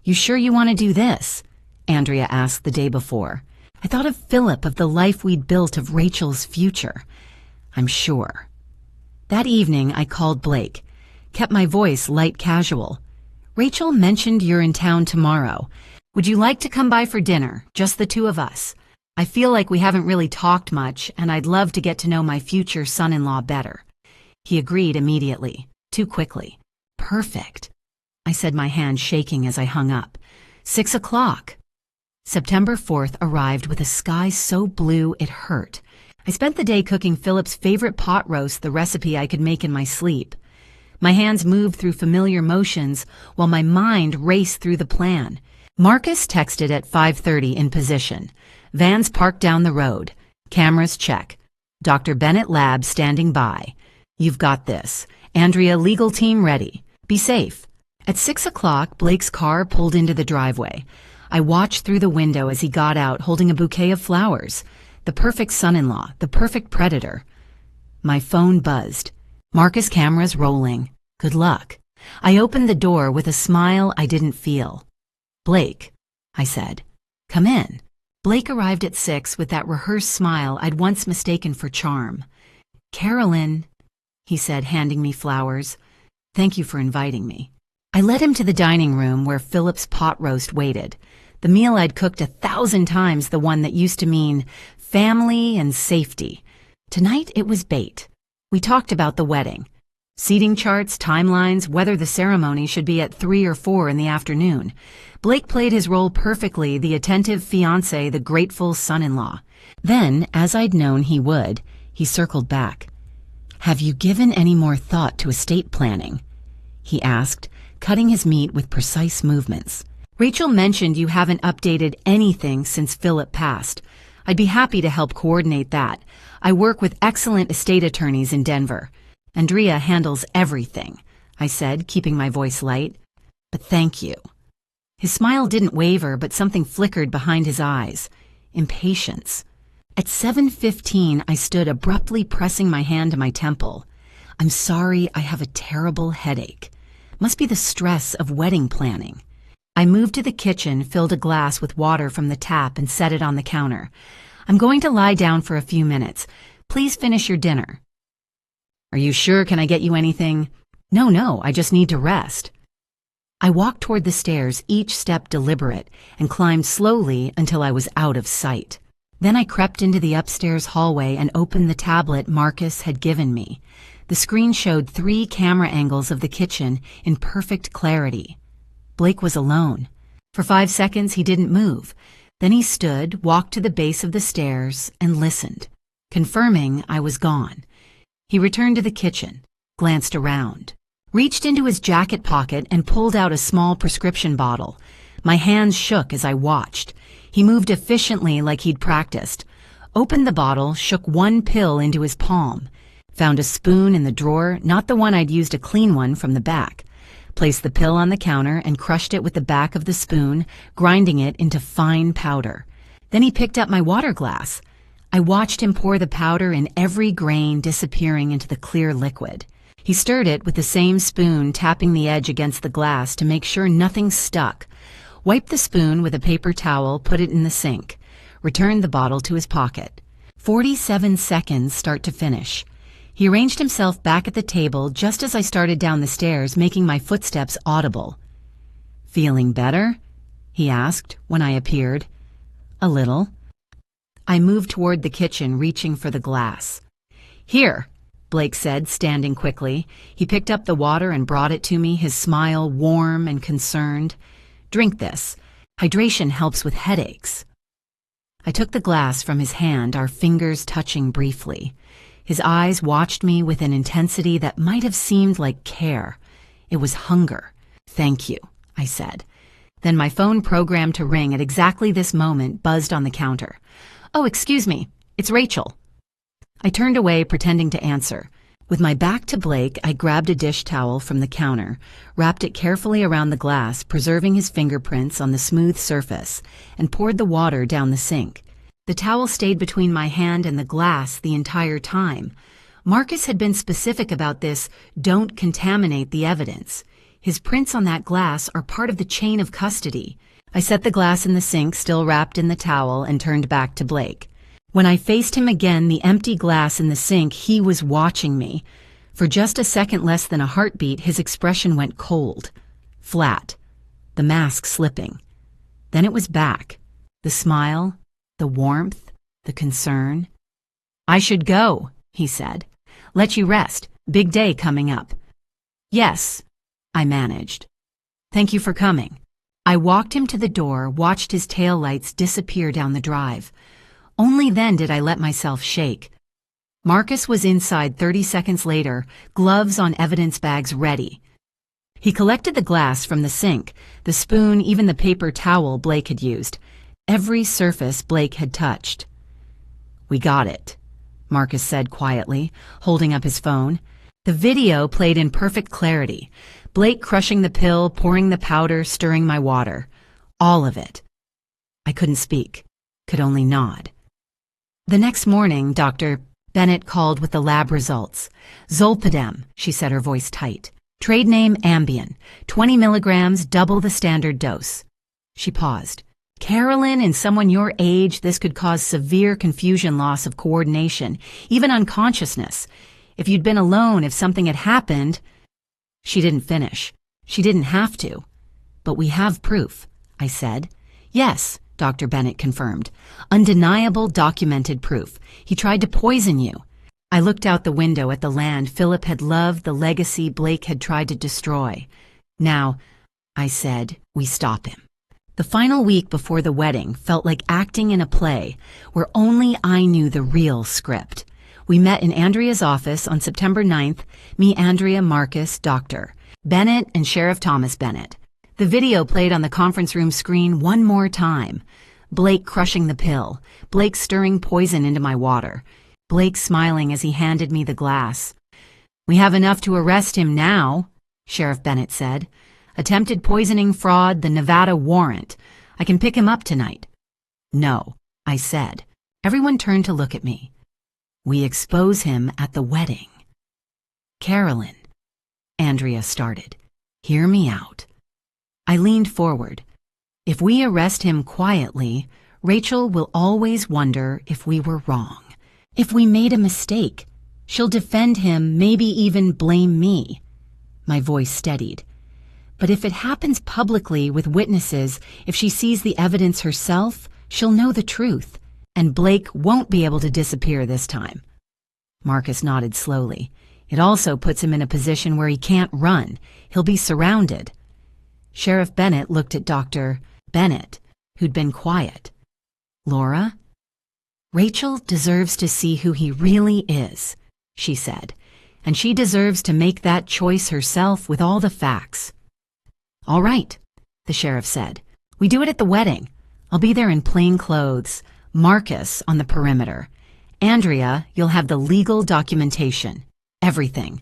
You sure you want to do this? Andrea asked the day before. I thought of Philip, of the life we'd built, of Rachel's future. I'm sure. That evening, I called Blake, kept my voice light casual. Rachel mentioned you're in town tomorrow. Would you like to come by for dinner, just the two of us? I feel like we haven't really talked much, and I'd love to get to know my future son-in-law better. He agreed immediately, too quickly. Perfect, I said, my hand shaking as I hung up. 6 o'clock. September 4th arrived with a sky so blue it hurt. I spent the day cooking Philip's favorite pot roast, the recipe I could make in my sleep. My hands moved through familiar motions while my mind raced through the plan. Marcus texted at 5:30 in position. Vans parked down the road. Cameras check. Dr. Bennett lab standing by. You've got this. Andrea, legal team ready. Be safe. At 6 o'clock, Blake's car pulled into the driveway. I watched through the window as he got out holding a bouquet of flowers. The perfect son-in-law, the perfect predator. My phone buzzed. Marcus cameras rolling. Good luck. I opened the door with a smile I didn't feel. Blake, I said. Come in. Blake arrived at 6 with that rehearsed smile I'd once mistaken for charm. Carolyn, he said, handing me flowers. Thank you for inviting me. I led him to the dining room where Philip's pot roast waited. The meal I'd cooked 1,000 times, the one that used to mean family and safety. Tonight it was bait. We talked about the wedding. Seating charts, timelines, whether the ceremony should be at 3 or 4 in the afternoon. Blake played his role perfectly, the attentive fiancé, the grateful son-in-law. Then, as I'd known he would, he circled back. Have you given any more thought to estate planning? He asked, cutting his meat with precise movements. Rachel mentioned you haven't updated anything since Philip passed. I'd be happy to help coordinate that. I work with excellent estate attorneys in Denver. Andrea handles everything, I said, keeping my voice light. But thank you. His smile didn't waver, but something flickered behind his eyes. Impatience. At 7:15, I stood abruptly, pressing my hand to my temple. I'm sorry, I have a terrible headache. Must be the stress of wedding planning. I moved to the kitchen, filled a glass with water from the tap, and set it on the counter. I'm going to lie down for a few minutes. Please finish your dinner. Are you sure? Can I get you anything? No, I just need to rest. I walked toward the stairs, each step deliberate, and climbed slowly until I was out of sight. Then I crept into the upstairs hallway and opened the tablet Marcus had given me. The screen showed 3 camera angles of the kitchen in perfect clarity. Blake was alone. For 5 seconds he didn't move. Then he stood, walked to the base of the stairs, and listened, confirming I was gone. He returned to the kitchen, glanced around, reached into his jacket pocket and pulled out a small prescription bottle. My hands shook as I watched. He moved efficiently like he'd practiced, opened the bottle, shook 1 pill into his palm, found a spoon in the drawer, not the one I'd used, a clean one from the back, placed the pill on the counter and crushed it with the back of the spoon, grinding it into fine powder. Then he picked up my water glass. I watched him pour the powder in every grain, disappearing into the clear liquid. He stirred it with the same spoon, tapping the edge against the glass to make sure nothing stuck. Wiped the spoon with a paper towel, put it in the sink, returned the bottle to his pocket. 47 seconds start to finish. He arranged himself back at the table just as I started down the stairs, making my footsteps audible. "Feeling better?" he asked when I appeared. "A little." I moved toward the kitchen, reaching for the glass. "Here," Blake said, standing quickly. He picked up the water and brought it to me, his smile warm and concerned. "Drink this. Hydration helps with headaches." I took the glass from his hand, our fingers touching briefly. His eyes watched me with an intensity that might have seemed like care. It was hunger. "Thank you," I said. Then my phone, programmed to ring at exactly this moment, buzzed on the counter. "Oh, excuse me. It's Rachel." I turned away, pretending to answer. With my back to Blake, I grabbed a dish towel from the counter, wrapped it carefully around the glass, preserving his fingerprints on the smooth surface, and poured the water down the sink. The towel stayed between my hand and the glass the entire time. Marcus had been specific about this: don't contaminate the evidence. His prints on that glass are part of the chain of custody. I set the glass in the sink, still wrapped in the towel, and turned back to Blake. When I faced him again, the empty glass in the sink, he was watching me. For just a second less than a heartbeat, his expression went cold, flat, the mask slipping. Then it was back. The smile, the warmth, the concern. "I should go," he said. "Let you rest. Big day coming up." "Yes," I managed. "Thank you for coming." I walked him to the door, watched his taillights disappear down the drive. Only then did I let myself shake. Marcus was inside 30 seconds later, gloves on evidence bags ready. He collected the glass from the sink, the spoon, even the paper towel Blake had used. Every surface Blake had touched. "We got it," Marcus said quietly, holding up his phone. The video played in perfect clarity. Blake crushing the pill, pouring the powder, stirring my water. All of it. I couldn't speak, could only nod. The next morning, Dr. Bennett called with the lab results. "Zolpidem," she said, her voice tight. "Trade name Ambien. 20 milligrams, double the standard dose." She paused. "Carolyn, in someone your age, this could cause severe confusion, loss of coordination, even unconsciousness. If you'd been alone, if something had happened..." She didn't finish. She didn't have to. "But we have proof," I said. "Yes," Dr. Bennett confirmed. "Undeniable, documented proof. He tried to poison you." I looked out the window at the land Philip had loved, the legacy Blake had tried to destroy. "Now," I said, "we stop him." The final week before the wedding felt like acting in a play where only I knew the real script. We met in Andrea's office on September 9th, me, Andrea, Marcus, Dr. Bennett, and Sheriff Thomas Bennett. The video played on the conference room screen one more time. Blake crushing the pill, Blake stirring poison into my water, Blake smiling as he handed me the glass. "We have enough to arrest him now," Sheriff Bennett said. "Attempted poisoning, fraud, the Nevada warrant. I can pick him up tonight." "No," I said. Everyone turned to look at me. "We expose him at the wedding." "Carolyn," Andrea started. "Hear me out." I leaned forward. "If we arrest him quietly, Rachel will always wonder if we were wrong, if we made a mistake. She'll defend him, maybe even blame me." My voice steadied. "But if it happens publicly with witnesses, if she sees the evidence herself, she'll know the truth. And Blake won't be able to disappear this time. Marcus nodded slowly. It also puts him in a position where he can't run. He'll be surrounded. Sheriff Bennett looked at Dr. Bennett, who'd been quiet. Laura? Rachel deserves to see who he really is, she said, and she deserves to make that choice herself with all the facts. All right, the sheriff said. We do it at the wedding. I'll be there in plain clothes. Marcus on the perimeter. Andrea, you'll have the legal documentation. Everything.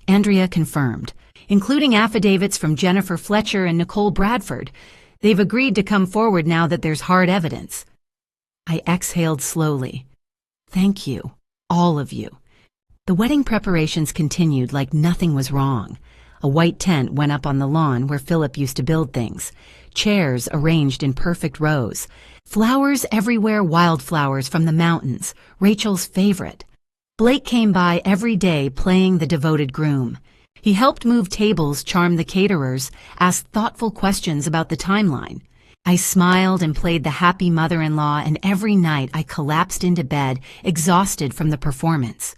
Andrea confirmed, including affidavits from Jennifer Fletcher and Nicole Bradford. They've agreed to come forward now that there's hard evidence. I exhaled slowly. Thank you, all of you. The wedding preparations continued like nothing was wrong. A white tent went up on the lawn where Philip used to build things. Chairs arranged in perfect rows. Flowers everywhere, wildflowers from the mountains, Rachel's favorite. Blake came by every day playing the devoted groom. He helped move tables, charm the caterers, asked thoughtful questions about the timeline. I smiled and played the happy mother-in-law, and every night I collapsed into bed, exhausted from the performance.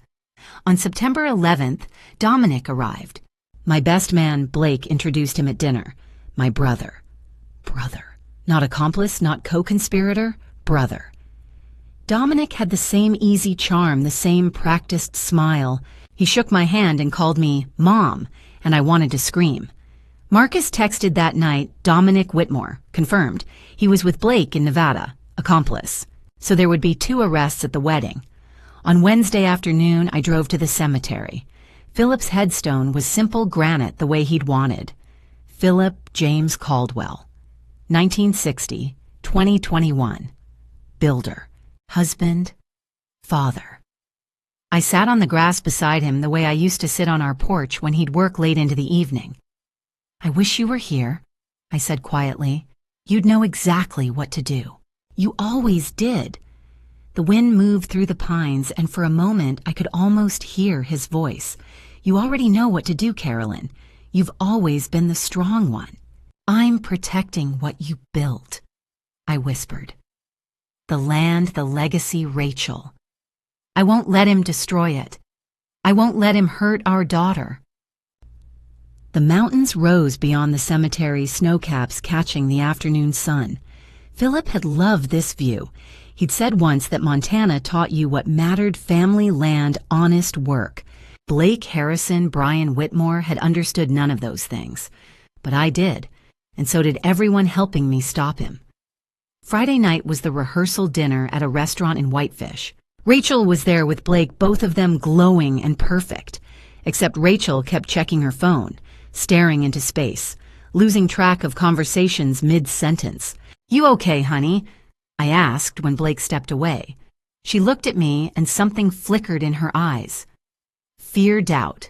On September 11th, Dominic arrived. My best man, Blake, introduced him at dinner. My brother. Brother. Not accomplice, not co-conspirator, brother. Dominic had the same easy charm, the same practiced smile. He shook my hand and called me Mom, and I wanted to scream. Marcus texted that night, Dominic Whitmore, confirmed. He was with Blake in Nevada, accomplice. So there would be 2 arrests at the wedding. On Wednesday afternoon, I drove to the cemetery. Philip's headstone was simple granite the way he'd wanted. Philip James Caldwell. 1960, 2021. Builder. Husband. Father. I sat on the grass beside him the way I used to sit on our porch when he'd work late into the evening. I wish you were here, I said quietly. You'd know exactly what to do. You always did. The wind moved through the pines, and for a moment I could almost hear his voice. You already know what to do, Carolyn. You've always been the strong one. I'm protecting what you built, I whispered. The land, the legacy, Rachel. I won't let him destroy it. I won't let him hurt our daughter. The mountains rose beyond the cemetery, snowcaps catching the afternoon sun. Philip had loved this view. He'd said once that Montana taught you what mattered: family, land, honest work. Blake, Harrison, Brian Whitmore had understood none of those things. But I did, and so did everyone helping me stop him. Friday night was the rehearsal dinner at a restaurant in Whitefish. Rachel was there with Blake, both of them glowing and perfect. Except Rachel kept checking her phone, staring into space, losing track of conversations mid-sentence. You okay, honey? I asked when Blake stepped away. She looked at me and something flickered in her eyes. Fear, doubt.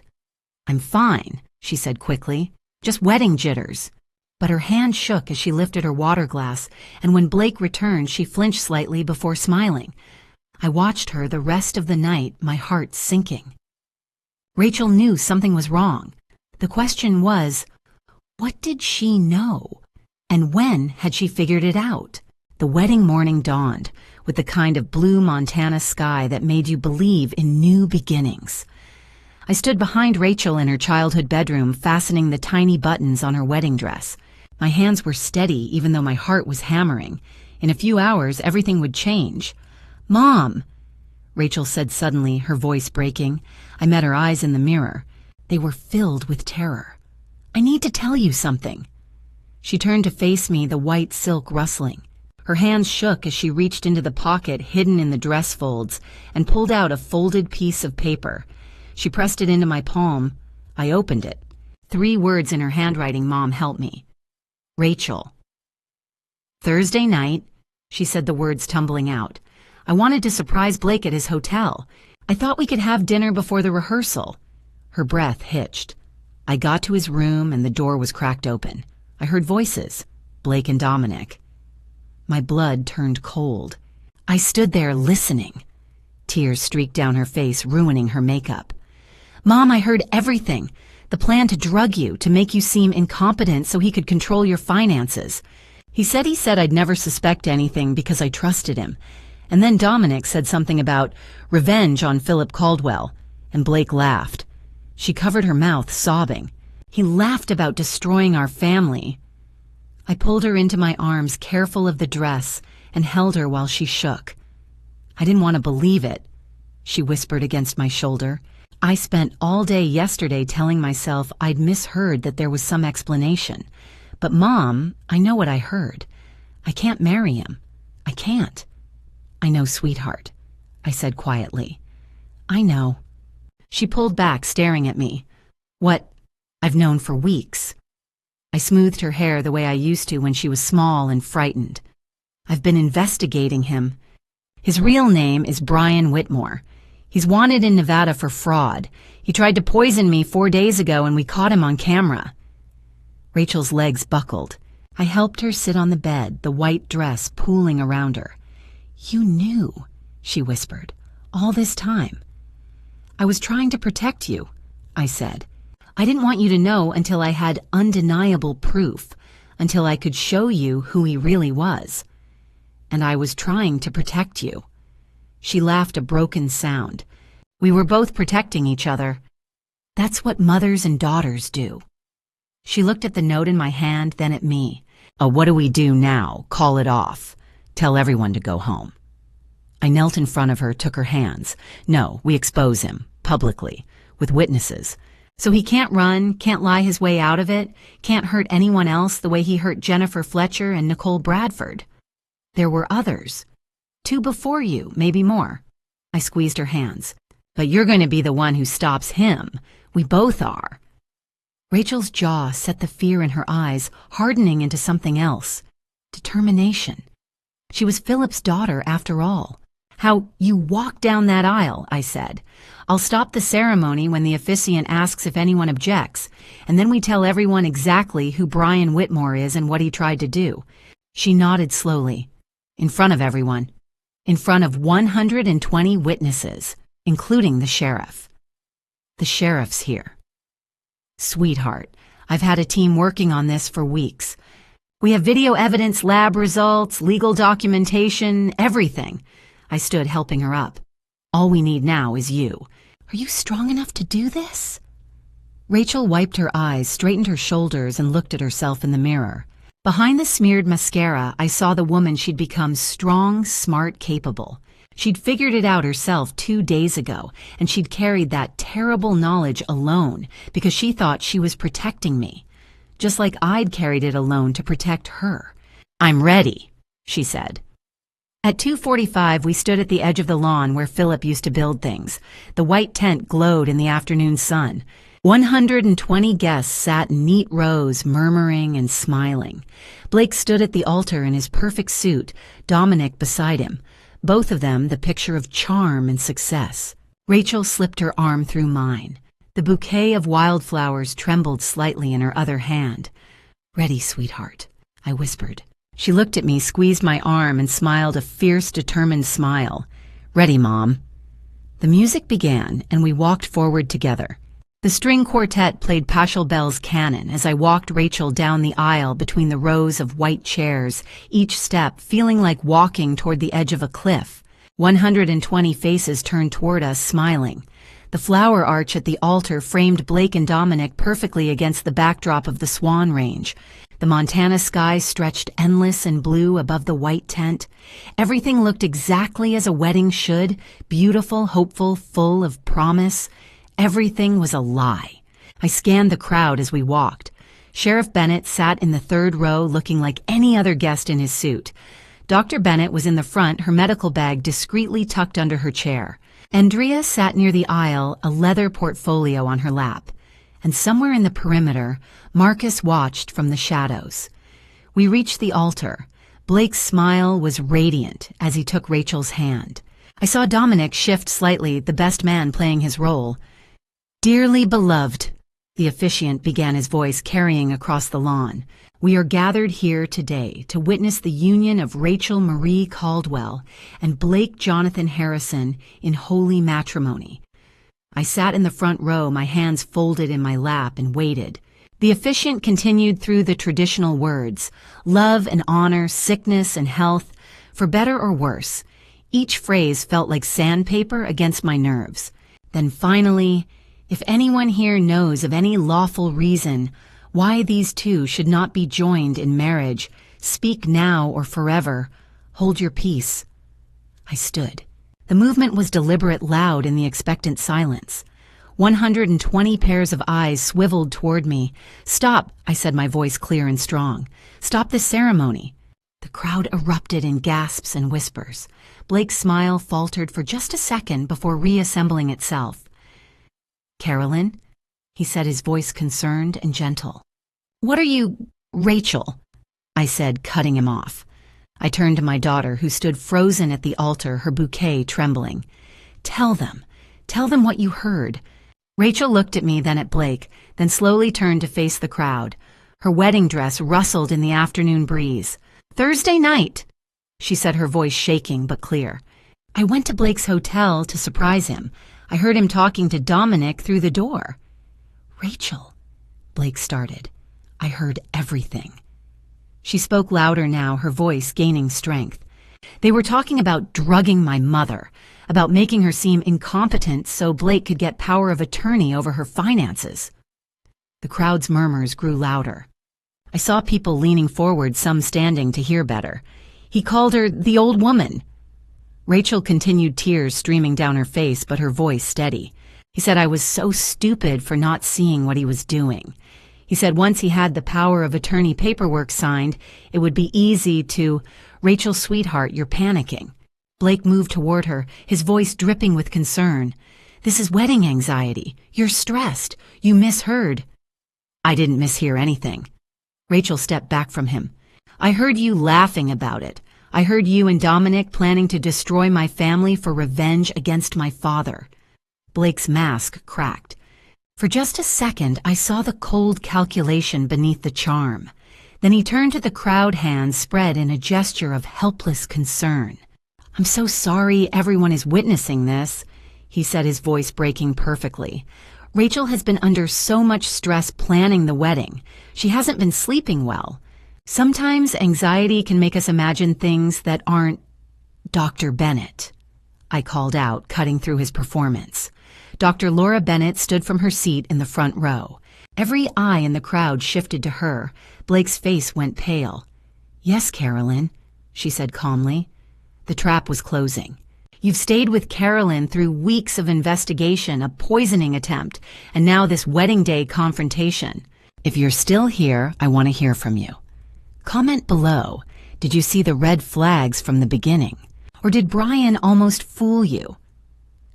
I'm fine, she said quickly. Just wedding jitters. But her hand shook as she lifted her water glass, and when Blake returned, she flinched slightly before smiling. I watched her the rest of the night, my heart sinking. Rachel knew something was wrong. The question was, what did she know? And when had she figured it out? The wedding morning dawned, with the kind of blue Montana sky that made you believe in new beginnings. I stood behind Rachel in her childhood bedroom, fastening the tiny buttons on her wedding dress. My hands were steady, even though my heart was hammering. In a few hours, everything would change. Mom, Rachel said suddenly, her voice breaking. I met her eyes in the mirror. They were filled with terror. I need to tell you something. She turned to face me, the white silk rustling. Her hands shook as she reached into the pocket hidden in the dress folds and pulled out a folded piece of paper. She pressed it into my palm. I opened it. 3 words in her handwriting. Mom, help me. Rachel. Thursday night, she said, the words tumbling out. I wanted to surprise Blake at his hotel. I thought we could have dinner before the rehearsal. Her breath hitched. I got to his room and the door was cracked open. I heard voices. Blake and Dominic. My blood turned cold. I stood there listening. Tears streaked down her face, ruining her makeup. Mom, I heard everything. The plan to drug you, to make you seem incompetent so he could control your finances. He said I'd never suspect anything because I trusted him. And then Dominic said something about revenge on Philip Caldwell, and Blake laughed. She covered her mouth, sobbing. He laughed about destroying our family. I pulled her into my arms, careful of the dress, and held her while she shook. I didn't want to believe it, she whispered against my shoulder. I spent all day yesterday telling myself I'd misheard that there was some explanation. But Mom, I know what I heard. I can't marry him. I can't. I know, sweetheart, I said quietly. I know. She pulled back, staring at me. What? I've known for weeks. I smoothed her hair the way I used to when she was small and frightened. I've been investigating him. His real name is Brian Whitmore. He's wanted in Nevada for fraud. He tried to poison me 4 days ago and we caught him on camera. Rachel's legs buckled. I helped her sit on the bed, the white dress pooling around her. You knew, she whispered, all this time. I was trying to protect you, I said. I didn't want you to know until I had undeniable proof, until I could show you who he really was. And I was trying to protect you. She laughed a broken sound. We were both protecting each other. That's what mothers and daughters do. She looked at the note in my hand, then at me. What do we do now? Call it off. Tell everyone to go home. I knelt in front of her, took her hands. No, we expose him, publicly, with witnesses. So he can't run, can't lie his way out of it, can't hurt anyone else the way he hurt Jennifer Fletcher and Nicole Bradford. There were others. 2 before you, maybe more. I squeezed her hands. But you're going to be the one who stops him. We both are. Rachel's jaw set the fear in her eyes, hardening into something else. Determination. She was Philip's daughter after all. How you walk down that aisle, I said. I'll stop the ceremony when the officiant asks if anyone objects, and then we tell everyone exactly who Brian Whitmore is and what he tried to do. She nodded slowly. In front of everyone. In front of 120 witnesses, including the sheriff. The sheriff's here. Sweetheart, I've had a team working on this for weeks. We have video evidence, lab results, legal documentation, everything. I stood helping her up. All we need now is you. Are you strong enough to do this? Rachel wiped her eyes, straightened her shoulders, and looked at herself in the mirror. Behind the smeared mascara, I saw the woman she'd become: strong, smart, capable. She'd figured it out herself 2 days ago, and she'd carried that terrible knowledge alone because she thought she was protecting me, just like I'd carried it alone to protect her. I'm ready, she said. At 2:45, we stood at the edge of the lawn where Philip used to build things. The white tent glowed in the afternoon sun. 120 guests sat in neat rows, murmuring and smiling. Blake stood at the altar in his perfect suit, Dominic beside him, both of them the picture of charm and success. Rachel slipped her arm through mine. The bouquet of wildflowers trembled slightly in her other hand. Ready, sweetheart, I whispered. She looked at me, squeezed my arm, and smiled a fierce, determined smile. Ready, Mom. The music began, and we walked forward together. The string quartet played Pachelbel's Canon as I walked Rachel down the aisle between the rows of white chairs, each step feeling like walking toward the edge of a cliff. 120 faces turned toward us, smiling. The flower arch at the altar framed Blake and Dominic perfectly against the backdrop of the Swan Range. The Montana sky stretched endless and blue above the white tent. Everything looked exactly as a wedding should, beautiful, hopeful, full of promise. Everything was a lie. I scanned the crowd as we walked. Sheriff Bennett sat in the 3rd row looking like any other guest in his suit. Dr. Bennett was in the front, her medical bag discreetly tucked under her chair. Andrea sat near the aisle, a leather portfolio on her lap. And somewhere in the perimeter, Marcus watched from the shadows. We reached the altar. Blake's smile was radiant as he took Rachel's hand. I saw Dominic shift slightly, the best man playing his role. Dearly beloved, the officiant began, his voice carrying across the lawn. We are gathered here today to witness the union of Rachel Marie Caldwell and Blake Jonathan Harrison in holy matrimony. I sat in the front row, my hands folded in my lap, and waited. The officiant continued through the traditional words: love and honor, sickness and health, for better or worse. Each phrase felt like sandpaper against my nerves. Then finally, if anyone here knows of any lawful reason why these two should not be joined in marriage, speak now or forever. Hold your peace. I stood. The movement was deliberate, loud in the expectant silence. 120 pairs of eyes swiveled toward me. Stop, I said, my voice clear and strong. Stop this ceremony. The crowd erupted in gasps and whispers. Blake's smile faltered for just a second before reassembling itself. Carolyn, he said, his voice concerned and gentle. What are you... Rachel, I said, cutting him off. I turned to my daughter, who stood frozen at the altar, her bouquet trembling. Tell them what you heard. Rachel looked at me, then at Blake, then slowly turned to face the crowd. Her wedding dress rustled in the afternoon breeze. Thursday night, she said, her voice shaking but clear. I went to Blake's hotel to surprise him. I heard him talking to Dominic through the door. Rachel, Blake started. I heard everything. She spoke louder now, her voice gaining strength. They were talking about drugging my mother, about making her seem incompetent so Blake could get power of attorney over her finances. The crowd's murmurs grew louder. I saw people leaning forward, some standing to hear better. He called her the old woman. Rachel continued, tears streaming down her face, but her voice steady. He said I was so stupid for not seeing what he was doing. He said once he had the power of attorney paperwork signed, it would be easy to... Rachel, sweetheart, you're panicking. Blake moved toward her, his voice dripping with concern. This is wedding anxiety. You're stressed. You misheard. I didn't mishear anything. Rachel stepped back from him. I heard you laughing about it. I heard you and Dominic planning to destroy my family for revenge against my father. Blake's mask cracked. For just a second, I saw the cold calculation beneath the charm. Then he turned to the crowd, hands spread in a gesture of helpless concern. I'm so sorry everyone is witnessing this, he said, his voice breaking perfectly. Rachel has been under so much stress planning the wedding. She hasn't been sleeping well. Sometimes anxiety can make us imagine things that aren't... Dr. Bennett, I called out, cutting through his performance. Dr. Laura Bennett stood from her seat in the front row. Every eye in the crowd shifted to her. Blake's face went pale. Yes, Carolyn, she said calmly. The trap was closing. You've stayed with Carolyn through weeks of investigation, a poisoning attempt, and now this wedding day confrontation. If you're still here, I want to hear from you. Comment below. Did you see the red flags from the beginning? Or did Brian almost fool you?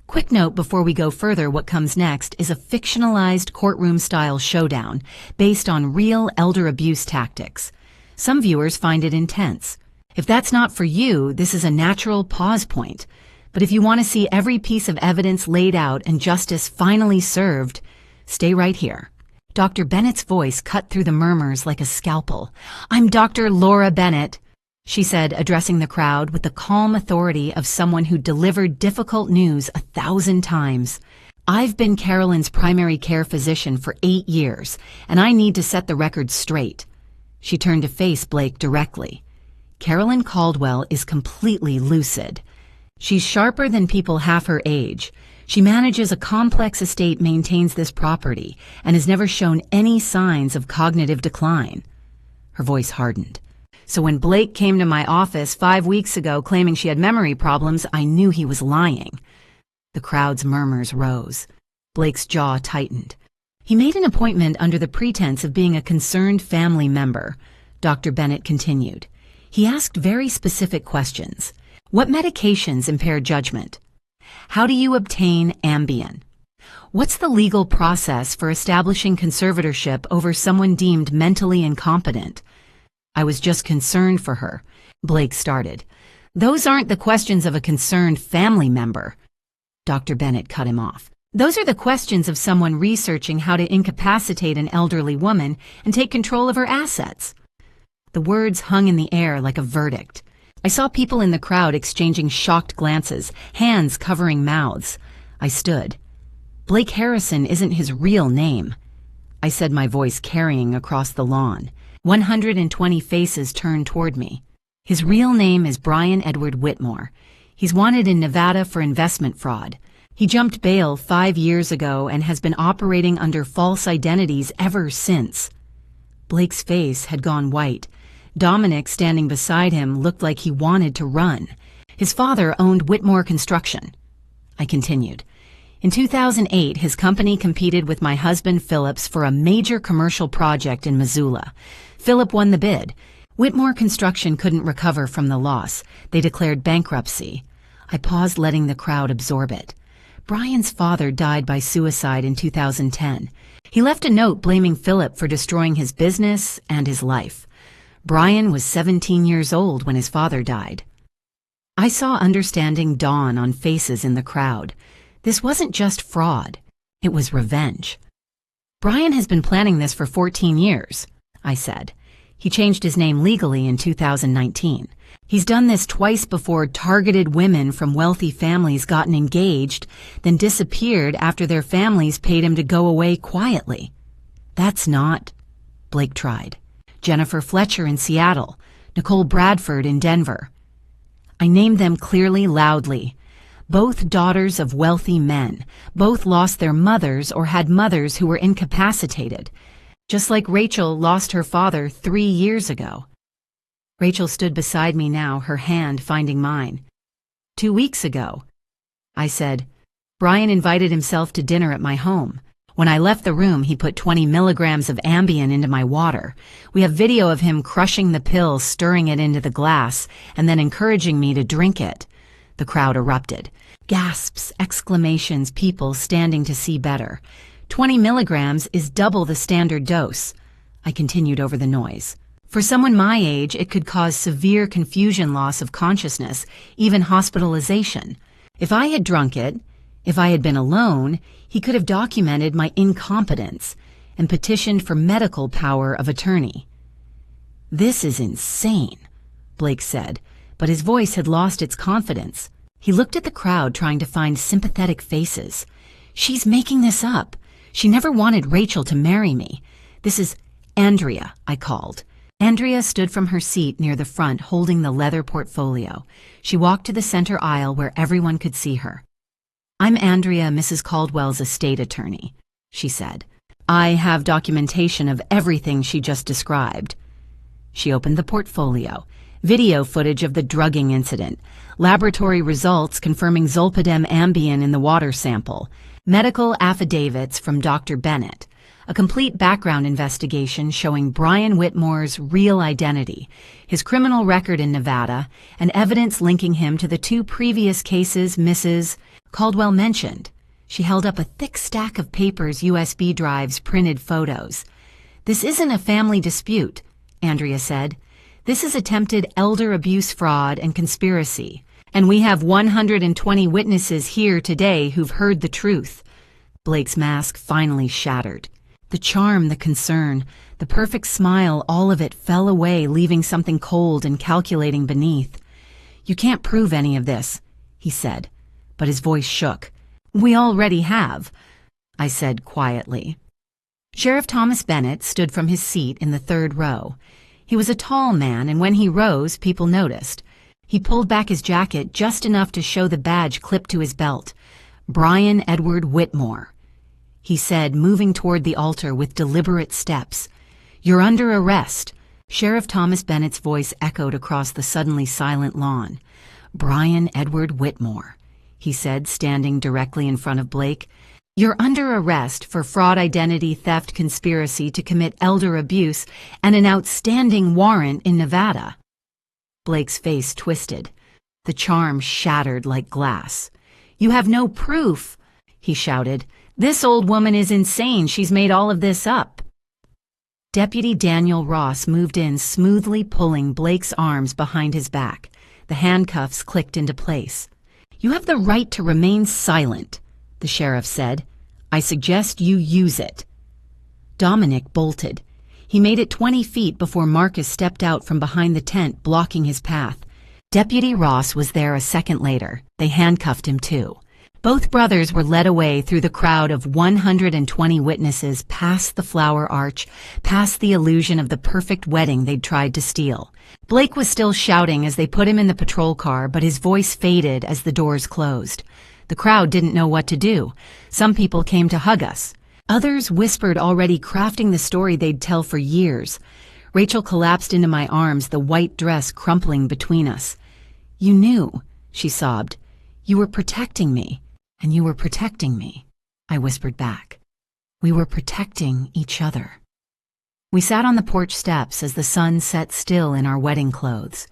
Quick note before we go further, what comes next is a fictionalized courtroom-style showdown based on real elder abuse tactics. Some viewers find it intense. If that's not for you, this is a natural pause point. But if you want to see every piece of evidence laid out and justice finally served, stay right here. Dr. Bennett's voice cut through the murmurs like a scalpel. I'm Dr. Laura Bennett, she said, addressing the crowd with the calm authority of someone who delivered difficult news 1,000 times. I've been Carolyn's primary care physician for 8 years, and I need to set the record straight. She turned to face Blake directly. Carolyn Caldwell is completely lucid. She's sharper than people half her age. She manages a complex estate, maintains this property, and has never shown any signs of cognitive decline. Her voice hardened. So when Blake came to my office 5 weeks ago claiming she had memory problems, I knew he was lying. The crowd's murmurs rose. Blake's jaw tightened. He made an appointment under the pretense of being a concerned family member, Dr. Bennett continued. He asked very specific questions. What medications impair judgment? How do you obtain Ambien? What's the legal process for establishing conservatorship over someone deemed mentally incompetent? I was just concerned for her, Blake started. Those aren't the questions of a concerned family member. Dr. Bennett cut him off. Those are the questions of someone researching how to incapacitate an elderly woman and take control of her assets. The words hung in the air like a verdict. I saw people in the crowd exchanging shocked glances, hands covering mouths. I stood. Blake Harrison isn't his real name, I said, my voice carrying across the lawn. 120 faces turned toward me. His real name is Brian Edward Whitmore. He's wanted in Nevada for investment fraud. He jumped bail 5 years ago and has been operating under false identities ever since. Blake's face had gone white. Dominic, standing beside him, looked like he wanted to run. His father owned Whitmore Construction. I continued. In 2008, his company competed with my husband Philip's for a major commercial project in Missoula. Philip won the bid. Whitmore Construction couldn't recover from the loss. They declared bankruptcy. I paused, letting the crowd absorb it. Brian's father died by suicide in 2010. He left a note blaming Philip for destroying his business and his life. Brian was 17 years old when his father died. I saw understanding dawn on faces in the crowd. This wasn't just fraud. It was revenge. Brian has been planning this for 14 years, I said. He changed his name legally in 2019. He's done this twice before. Targeted women from wealthy families, gotten engaged, then disappeared after their families paid him to go away quietly. That's not... Blake tried. Jennifer Fletcher in Seattle, Nicole Bradford in Denver. I named them clearly, loudly. Both daughters of wealthy men. Both lost their mothers or had mothers who were incapacitated. Just like Rachel lost her father 3 years ago. Rachel stood beside me now, her hand finding mine. 2 weeks ago, I said. Brian invited himself to dinner at my home. When I left the room, he put 20 milligrams of Ambien into my water. We have video of him crushing the pill, stirring it into the glass, and then encouraging me to drink it. The crowd erupted. Gasps, exclamations, people standing to see better. 20 milligrams is double the standard dose. I continued over the noise. For someone my age, it could cause severe confusion, loss of consciousness, even hospitalization. If I had drunk it, if I had been alone, he could have documented my incompetence and petitioned for medical power of attorney. This is insane, Blake said, but his voice had lost its confidence. He looked at the crowd, trying to find sympathetic faces. She's making this up. She never wanted Rachel to marry me. This is Andrea, I called. Andrea stood from her seat near the front, holding the leather portfolio. She walked to the center aisle where everyone could see her. I'm Andrea, Mrs. Caldwell's estate attorney, she said. I have documentation of everything she just described. She opened the portfolio. Video footage of the drugging incident. Laboratory results confirming zolpidem Ambien in the water sample. Medical affidavits from Dr. Bennett. A complete background investigation showing Brian Whitmore's real identity, his criminal record in Nevada, and evidence linking him to the 2 previous cases Mrs. Caldwell mentioned. She held up a thick stack of papers, USB drives, printed photos. This isn't a family dispute, Andrea said. This is attempted elder abuse, fraud, and conspiracy. And we have 120 witnesses here today who've heard the truth. Blake's mask finally shattered. The charm, the concern, the perfect smile, all of it fell away, leaving something cold and calculating beneath. You can't prove any of this, he said, but his voice shook. We already have, I said quietly. Sheriff Thomas Bennett stood from his seat in the 3rd row. He was a tall man, and when he rose, people noticed. He pulled back his jacket just enough to show the badge clipped to his belt. Brian Edward Whitmore, he said, moving toward the altar with deliberate steps. You're under arrest. Sheriff Thomas Bennett's voice echoed across the suddenly silent lawn. Brian Edward Whitmore, he said, standing directly in front of Blake. You're under arrest for fraud, identity theft, conspiracy to commit elder abuse, and an outstanding warrant in Nevada. Blake's face twisted. The charm shattered like glass. You have no proof, he shouted. This old woman is insane. She's made all of this up. Deputy Daniel Ross moved in, smoothly pulling Blake's arms behind his back. The handcuffs clicked into place. You have the right to remain silent, the sheriff said. I suggest you use it. Dominic bolted. He made it 20 feet before Marcus stepped out from behind the tent, blocking his path. Deputy Ross was there a second later. They handcuffed him too. Both brothers were led away through the crowd of 120 witnesses past the flower arch, past the illusion of the perfect wedding they'd tried to steal. Blake was still shouting as they put him in the patrol car, but his voice faded as the doors closed. The crowd didn't know what to do. Some people came to hug us. Others whispered, already crafting the story they'd tell for years. Rachel collapsed into my arms, the white dress crumpling between us. "You knew," she sobbed. "You were protecting me, and you were protecting me," I whispered back. We were protecting each other. We sat on the porch steps as the sun set still in our wedding clothes.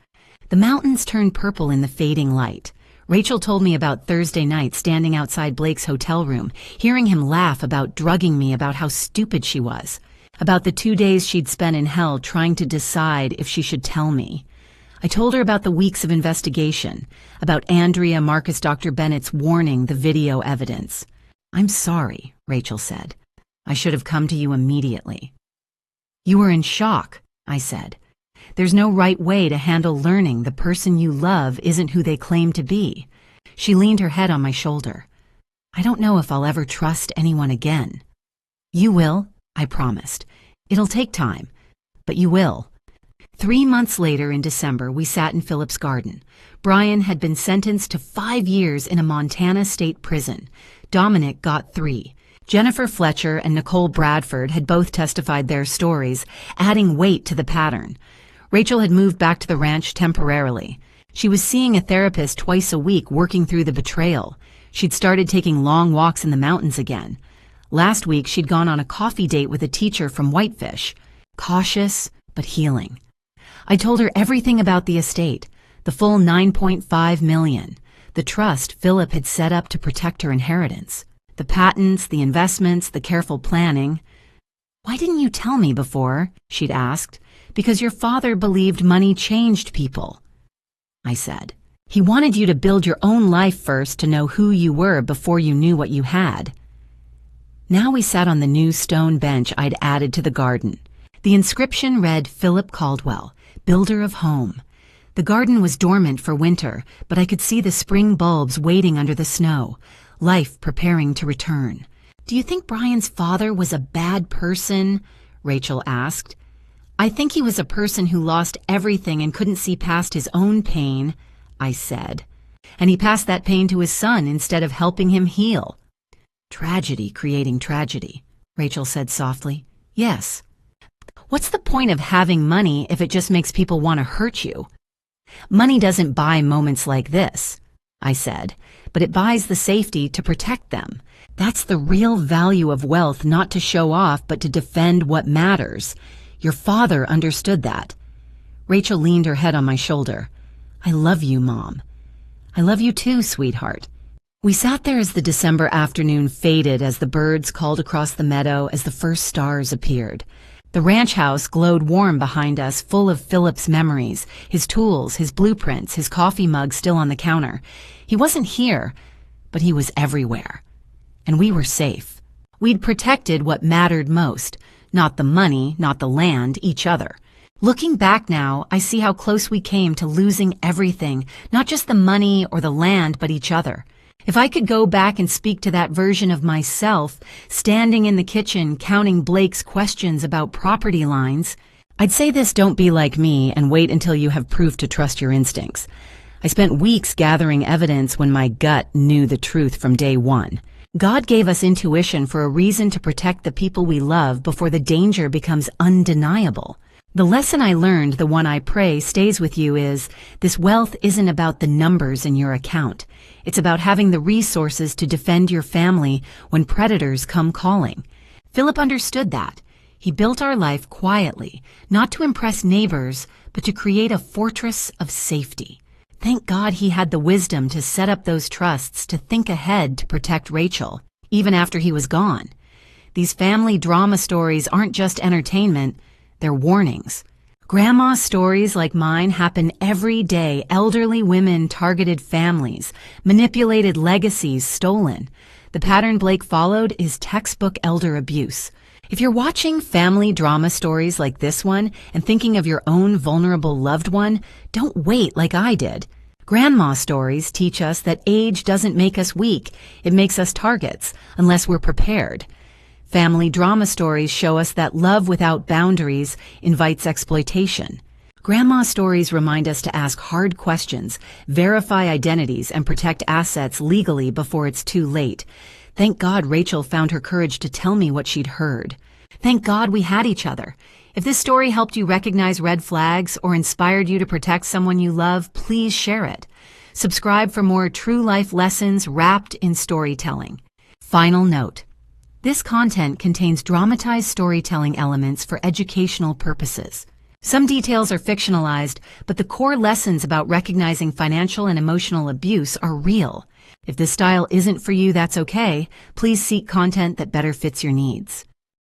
The mountains turned purple in the fading light. Rachel told me about Thursday night standing outside Blake's hotel room, hearing him laugh about drugging me, about how stupid she was, about the 2 days she'd spent in hell trying to decide if she should tell me. I told her about the weeks of investigation, about Andrea, Marcus, Dr. Bennett's warning, the video evidence. "I'm sorry," Rachel said. "I should have come to you immediately." "You were in shock," I said. "There's no right way to handle learning the person you love isn't who they claim to be." She leaned her head on my shoulder. "I don't know if I'll ever trust anyone again." "You will," I promised. "It'll take time, but you will." 3 months later, in December, we sat in Philip's garden. Brian had been sentenced to 5 years in a Montana state prison. Dominic got 3. Jennifer Fletcher and Nicole Bradford had both testified their stories, adding weight to the pattern. Rachel had moved back to the ranch temporarily. She was seeing a therapist twice a week, working through the betrayal. She'd started taking long walks in the mountains again. Last week, she'd gone on a coffee date with a teacher from Whitefish. Cautious, but healing. I told her everything about the estate, the full $9.5 million, the trust Philip had set up to protect her inheritance, the patents, the investments, the careful planning. "Why didn't you tell me before?" she'd asked. "Because your father believed money changed people," I said. "He wanted you to build your own life first, to know who you were before you knew what you had." Now we sat on the new stone bench I'd added to the garden. The inscription read, "Philip Caldwell, builder of home." The garden was dormant for winter, but I could see the spring bulbs waiting under the snow, life preparing to return. "Do you think Brian's father was a bad person?" Rachel asked. "I think he was a person who lost everything and couldn't see past his own pain," I said. "And he passed that pain to his son instead of helping him heal." "Tragedy creating tragedy," Rachel said softly. "Yes. What's the point of having money if it just makes people want to hurt you?" "Money doesn't buy moments like this," I said, "but it buys the safety to protect them. That's the real value of wealth, not to show off, but to defend what matters. Your father understood that." Rachel leaned her head on my shoulder. "I love you, Mom." "I love you too, sweetheart." We sat there as the December afternoon faded, as the birds called across the meadow, as the first stars appeared. The ranch house glowed warm behind us, full of Philip's memories, his tools, his blueprints, his coffee mug still on the counter. He wasn't here, but he was everywhere. And we were safe. We'd protected what mattered most. Not the money, not the land, each other. Looking back now, I see how close we came to losing everything, not just the money or the land, but each other. If I could go back and speak to that version of myself, standing in the kitchen counting Blake's questions about property lines, I'd say this: don't be like me and wait until you have proof to trust your instincts. I spent weeks gathering evidence when my gut knew the truth from day one. God gave us intuition for a reason, to protect the people we love before the danger becomes undeniable. The lesson I learned, the one I pray stays with you, is this: wealth isn't about the numbers in your account. It's about having the resources to defend your family when predators come calling. Philip understood that. He built our life quietly, not to impress neighbors, but to create a fortress of safety. Thank God he had the wisdom to set up those trusts, to think ahead, to protect Rachel, even after he was gone. These family drama stories aren't just entertainment, they're warnings. Grandma stories like mine happen every day. Elderly women targeted families, manipulated legacies, stolen. The pattern Blake followed is textbook elder abuse. If you're watching family drama stories like this one and thinking of your own vulnerable loved one, don't wait like I did. Grandma stories teach us that age doesn't make us weak, it makes us targets, unless we're prepared. Family drama stories show us that love without boundaries invites exploitation. Grandma stories remind us to ask hard questions, verify identities, and protect assets legally before it's too late. Thank God Rachel found her courage to tell me what she'd heard. Thank God we had each other. If this story helped you recognize red flags or inspired you to protect someone you love, please share it. Subscribe for more true life lessons wrapped in storytelling. Final note. This content contains dramatized storytelling elements for educational purposes. Some details are fictionalized, but the core lessons about recognizing financial and emotional abuse are real. If this style isn't for you, that's okay. Please seek content that better fits your needs.